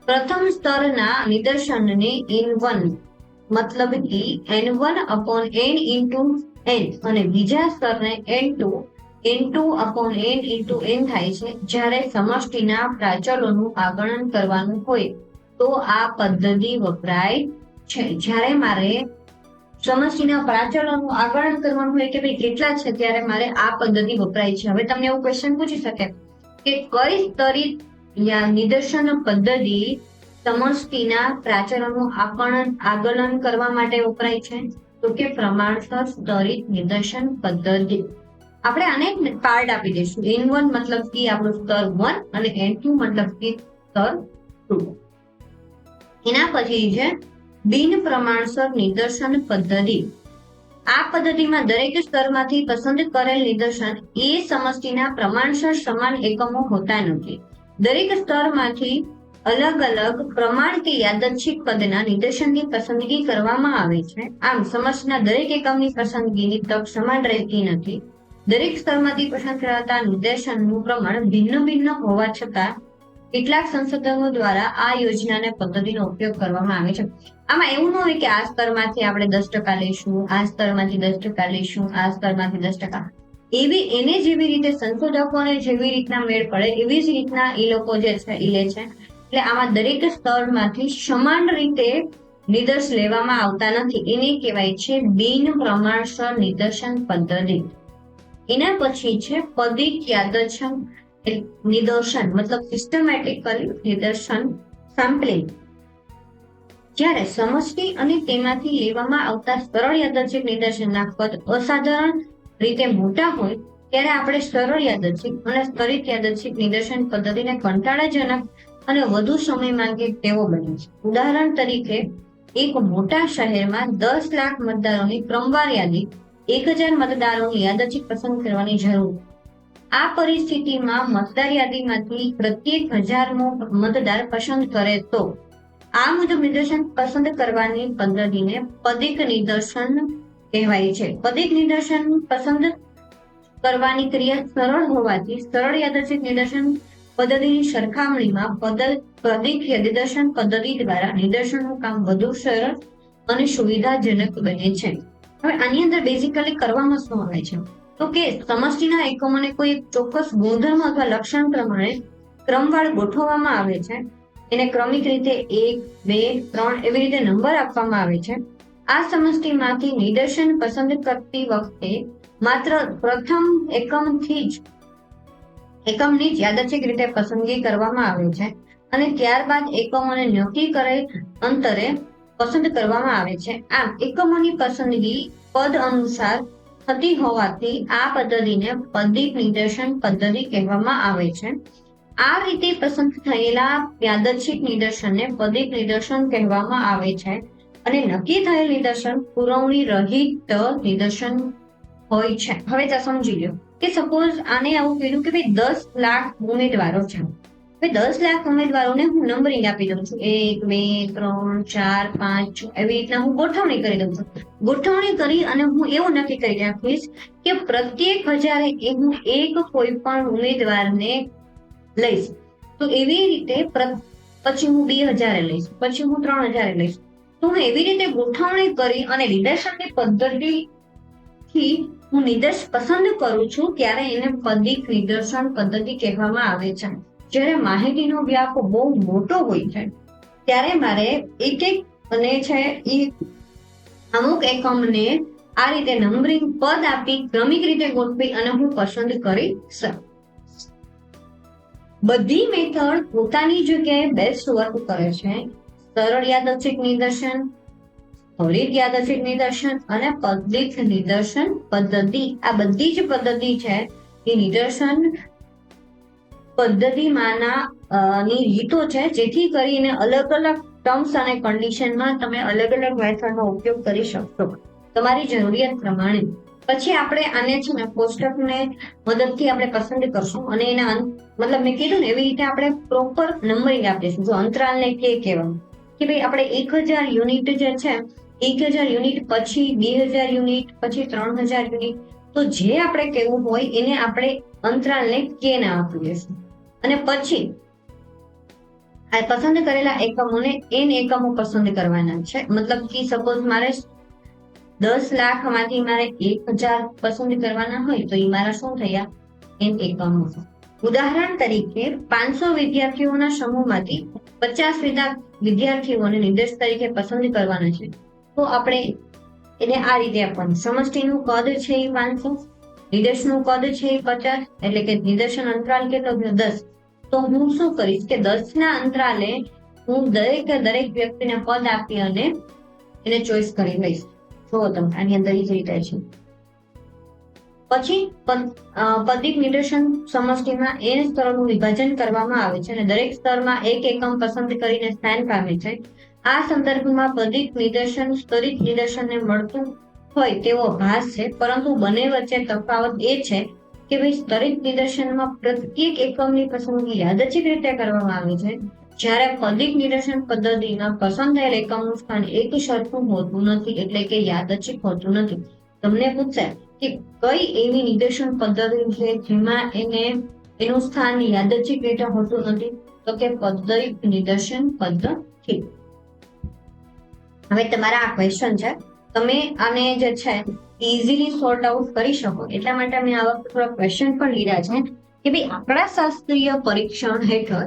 પ્રથમ સ્તરના નિદર્શનને n1 મતલબ કે n1/n into n અને બીજા સ્તરને n2/n થાય છે. જ્યારે સમષ્ટિના પ્રાચલોનું આગણન કરવાનું હોય તો આ પદ્ધતિ વપરાય છે. જ્યારે મારે સમષ્ટિના પ્રાચલોનું આગણન કરવાનું હોય કે ભાઈ કેટલા છે ત્યારે મારે આ પદ્ધતિ વપરાય છે. હવે તમને એવું ક્વેશ્ચન પૂછી શકે કે કઈ સ્તરિત નિદર્શન પદ્ધતિ સમષ્ટિના પ્રાચરોનું આકલન કરવા માટે વપરાય છે? તો કે પ્રમાણસર સ્તરિત નિદર્શન પદ્ધતિ. આપણે આને પાર્ટ આપી દઈશું. N1 મતલબ કે આપણું સ્તર 1 અને N2 મતલબ કે સ્તર 2. એના પછી છે બિન પ્રમાણસર નિદર્શન પદ્ધતિ. આ પદ્ધતિમાં દરેક સ્તરમાંથી પસંદ કરેલ નિદર્શન એ સમષ્ટિના પ્રમાણસર સમાન એકમો હોતા નથી. દરેક સ્તરમાંથી અલગ અલગ પ્રમાણ કે યાદચ્છિક પદના નિદર્શનની પસંદગી કરવામાં આવે છે. આમ સમષ્ટિના દરેક એકમની પસંદગીની તક સમાન રહેતી નથી. દરેક સ્તરમાંથી પસંદ કરાતા નિદર્શનનું પ્રમાણ ભિન્ન ભિન્ન હોવા છતાં કેટલાક સંશોધનો દ્વારા આ યોજનાને પદ્ધતિનો ઉપયોગ કરવામાં આવે છે. આમાં એવું ન હોય કે આ સ્તરમાંથી આપણે 10% લઈશું, આ સ્તરમાંથી 10% લઈશું, આ સ્તરમાંથી 10%. એને જેવી રીતે સંશોધકોને જેવી રીતના મેળ પડે એવી જ રીતના એ લોકો જે છે એ લે છે. એટલે આમાં દરેક સ્તરમાંથી સમાન રીતે નિદર્શ લેવામાં આવતા નથી. એને કહેવાય છે બિન પ્રમાણસર નિદર્શન પદ્ધતિ. એના પછી છે પદિક યાદચ્છિક નિદર્શન મતલબ સિસ્ટમેટિકલી નિદર્શન સેમ્પલિંગ. જ્યારે સમષ્ટિ અને તેમાંથી લેવામાં આવતા સરળ યાદચ્છિક નિદર્શનના કદ અસાધારણ રીતે મોટા હોય ત્યારે આપણે સરળ યાદચ્છિક અને સ્તરિત યાદચ્છિક નિદર્શન પદ્ધતિને કંટાળાજનક અને વધુ સમય માંગે તેવો બને છે. ઉદાહરણ તરીકે એક મોટા શહેરમાં 10 લાખ મતદારોની ક્રમવાર યાદી 1000 મતદારોની યાદચ્છિક પસંદ કરવાની જરૂર. આ પરિસ્થિતિમાં મતદાર યાદીમાંથી પ્રત્યેક 1000મો મતદાર પસંદ કરે તો આ મુજબ નિદર્શન પસંદ કરવાની પદ્ધતિને પદિક નિદર્શન કહેવાય છે. પદિક નિદર્શન પસંદ કરવાની ક્રિયા સરળ હોવાથી સરળ યાદચ્છિક નિદર્શન પદ્ધતિની સરખામણીમાં પદિક નિદર્શન પદ્ધતિ દ્વારા નિદર્શનનું કામ વધુ સરળ અને સુવિધાજનક બને છે. હવે આની અંદર બેઝિકલી કરવામાં શું આવે છે તો કે સમષ્ટિના એકમોને કોઈ ચોક્કસ ગુણધર્મ અથવા લક્ષણ પ્રમાણે ક્રમવાર ગોઠવવામાં આવે છે. એને ક્રમિક રીતે 1, 2, 3 એવી રીતે નંબર આપવામાં આવે છે. આ સમષ્ટિમાંથી નિદર્શન પસંદ કરતી વખતે માત્ર પ્રથમ એકમની જ યાદચ્છિક રીતે પસંદગી કરવામાં આવે છે અને ત્યારબાદ એકમોને નક્કી કરેલ અંતરે પસંદ કરવામાં આવે છે. આમ એકમોની પસંદગી પદ અનુસાર થતી હોવાથી આ પદ્ધતિને પદિક નિદર્શન પદ્ધતિ કહેવામાં આવે છે. આ રીતે પસંદ થયેલા યાદચ્છિક નિદર્શનને પદિક નિદર્શન કહેવામાં આવે છે અને નક્કી થયેલ નિદર્શન પુરવણી રહિત નિદર્શન હોય છે. હવે તો સમજી લો કે સપોઝ આને આવું કીધું કે ભાઈ 10 લાખ ઉમેદવારો છે. હવે 10 લાખ ઉમેદવારોને હું નંબરિંગ આપી દઉં છું 1, 2, 3, 4, 5, 6 એવી રીતના હું ગોઠવણી કરી દઉં છું. ગોઠવણી કરી અને હું એવું નક્કી કરી રાખીશ કે પ્રત્યેક 1000 હું એક કોઈ પણ ઉમેદવારને લઈશ. તો એવી રીતે પછી હું 2000 લઈશ, પછી હું 3000 લઈશ. તો હું એવી રીતે ગોઠવણી કરી અને નિદર્શનની પદ્ધતિથી હું નિદર્શ પસંદ કરું છું ત્યારે એને પદિક નિદર્શન પદ્ધતિ કહેવામાં આવે છે. જ્યારે માહિતીનો વ્યાપ બહુ મોટો હોય છે ત્યારે મારે એક અને છે એ અમુક એકમને આ રીતે નંબરિંગ પદ આપી ક્રમિક રીતે ગોઠવી અને હું પસંદ કરી શકું. બધી મેથડ પોતાની જગ્યાએ બેસ્ટ વર્ક કરે છે. સરળ યાદચ્છિક નિદર્શન, ત્વરિત યાદચ્છિક નિદર્શન અને પદિક નિદર્શન પદ્ધતિ. આ બધી જ પદ્ધતિ છે એ નિદર્શન પદ્ધતિમાંના ની રીતો છે જેથી કરીને અલગ અલગ ટર્મ્સ અને કન્ડિશનમાં તમે અલગ અલગ મેથડનો ઉપયોગ કરી શકશો તમારી જરૂરિયાત પ્રમાણે. પછી આપણે આને છે ને કોષ્ટકને મદદથી આપણે પસંદ કરશું અને એના મતલબ મેં કીધું ને એવી રીતે આપણે પ્રોપર નંબરિંગ આપીશું. જો અંતરાલને કહેવાનું કે ભાઈ આપણે 1000 યુનિટ જે છે 1000 યુનિટ પછી 2000 યુનિટ પછી 3000 યુનિટ તો જે આપણે કહેવું હોય એને આપણે અંતરાલને કે ના આપી દઈશું અને પછી આ પસંદ કરેલા એકમોને n એકમો પસંદ કરવાના છે. મતલબ કે સપોઝ મારે 10 લાખ માંથી મારે 1000 પસંદ કરવાના હોય તો એ મારા શું થયા n એકમો. ઉદાહરણ તરીકે 500 વિદ્યાર્થીઓના સમૂહમાંથી 50 વિદ્યાર્થીઓને નિર્દેશ તરીકે પસંદ કરવાના છે તો આપણે એને આ રીતે આપવાનું. સમષ્ટિનું કદ છે એ 500, નિર્દેશનું કદ છે એ 50 એટલે કે નિદર્શન અંતરાલ કેટલો થયો 10. તો હું શું કરીશ કે 10 ના અંતરાલે હું દરેક વ્યક્તિને પદ આપી અને એને ચોઈસ કરી લઈશ. જુઓ તમે આની અંદર એ જ રીતે છે. પછી પદિક નિદર્શન સમષ્ટિમાં n સ્તરોનું વિભાજન કરવામાં આવે છે અને દરેક સ્તરમાં એક એકમ પસંદ કરીને સ્થાન પામે છે. આ સંદર્ભમાં પદિક નિદર્શન સ્તરિત નિદર્શનને મળતું હોય તેવો ભાસ છે, પરંતુ બંને વચ્ચે તફાવત એ છે કે ભાઈ સ્તરિત નિદર્શનમાં પ્રત્યેક એકમની પસંદગી યાદચ્છિક રીતે કરવામાં આવે છે, જ્યારે પદિક નિદર્શન પદ્ધતિમાં પસંદ થયેલ એકમનું સ્થાન એક સરખું હોતું નથી, એટલે કે યાદચ્છિક હોતું નથી. તમને પૂછે કે કઈ એવી નિદર્શન પદ્ધતિ છે જેમાં એનું સ્થાન યાદચ્છિક રીતે હોતું નથી, તો કે પદિક નિદર્શન પદ્ધતિ. હવે તમારા આ ક્વેશ્ચન છે, તમે આને જે છે ઇઝીલી સોર્ટ આઉટ કરી શકો એટલા માટે મેં આ વખતે થોડા ક્વેશ્ચન પણ લીધા છે કે ભાઈ આંકડાશાસ્ત્રીય પરીક્ષણ હેઠળ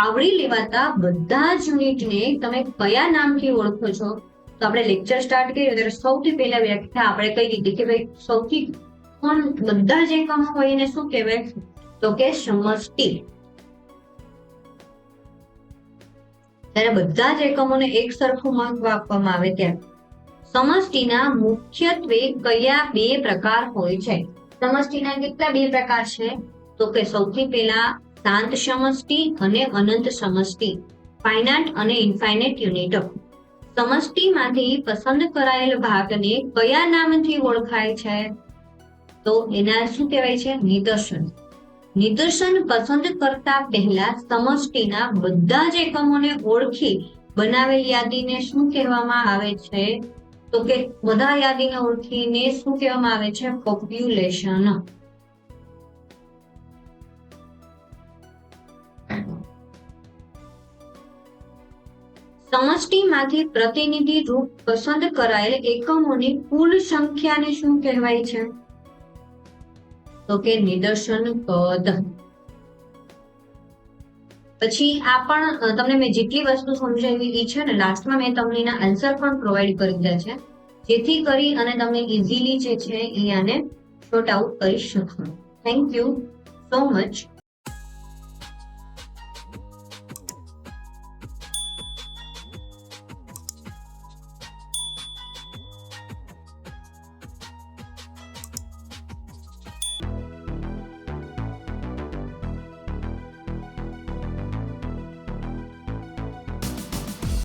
આવરી લેવાતા બધા જ યુનિટને તમે કયા નામથી ઓળખો છો. તો આપણે લેક્ચર સ્ટાર્ટ કર્યો ત્યારે સૌથી પહેલા વ્યાખ્યા આપણે કહી દીધી કે ભાઈ સૌથી બધા જ એકમો હોય એને શું કહેવાય, તો કે સમષ્ટિ. ત્યારે બધા જ એકમોને એક સરખું મહત્વ આપવામાં આવે ત્યારે સમષ્ટિના મુખ્યત્વે કયા બે પ્રકાર હોય છે. સમષ્ટિના કેટલા બે પ્રકાર છે, તો કે સૌથી પહેલા શાંત સમષ્ટિ અને અનંત સમષ્ટિ, ફાઇનાઇટ અને ઇનફાઇનાઇટ યુનિટો. સમષ્ટિમાંથી પસંદ કરાયેલ ભાગને કયા નામથી ઓળખાય છે, તો એના શું કહેવાય છે, નિદર્શન. નિદર્શન પસંદ કરતા પહેલા સમષ્ટિના બધા જ એકમોને ઓળખી બનાવેલ યાદીને શું કહેવામાં આવે છે, તો કે બધા યાદીને ઓળખીને શું કહેવામાં આવે છે, પોપ્યુલેશન. સમષ્ટિમાંથી પ્રતિનિધિ રૂપ પસંદ કરાયેલ એકમોની કુલ સંખ્યાને શું કહેવાય છે, તો કે નિદર્શન પદ. પછી આ પણ તમને મેં જેટલી વસ્તુ સમજાવી છે ને લાસ્ટમાં મેં તમને એના આન્સર પણ પ્રોવાઈડ કરી દીધા છે, જેથી કરી અને તમે ઇઝીલી જે છે એ આને શોર્ટ આઉટ કરી શકો. Thank you so much.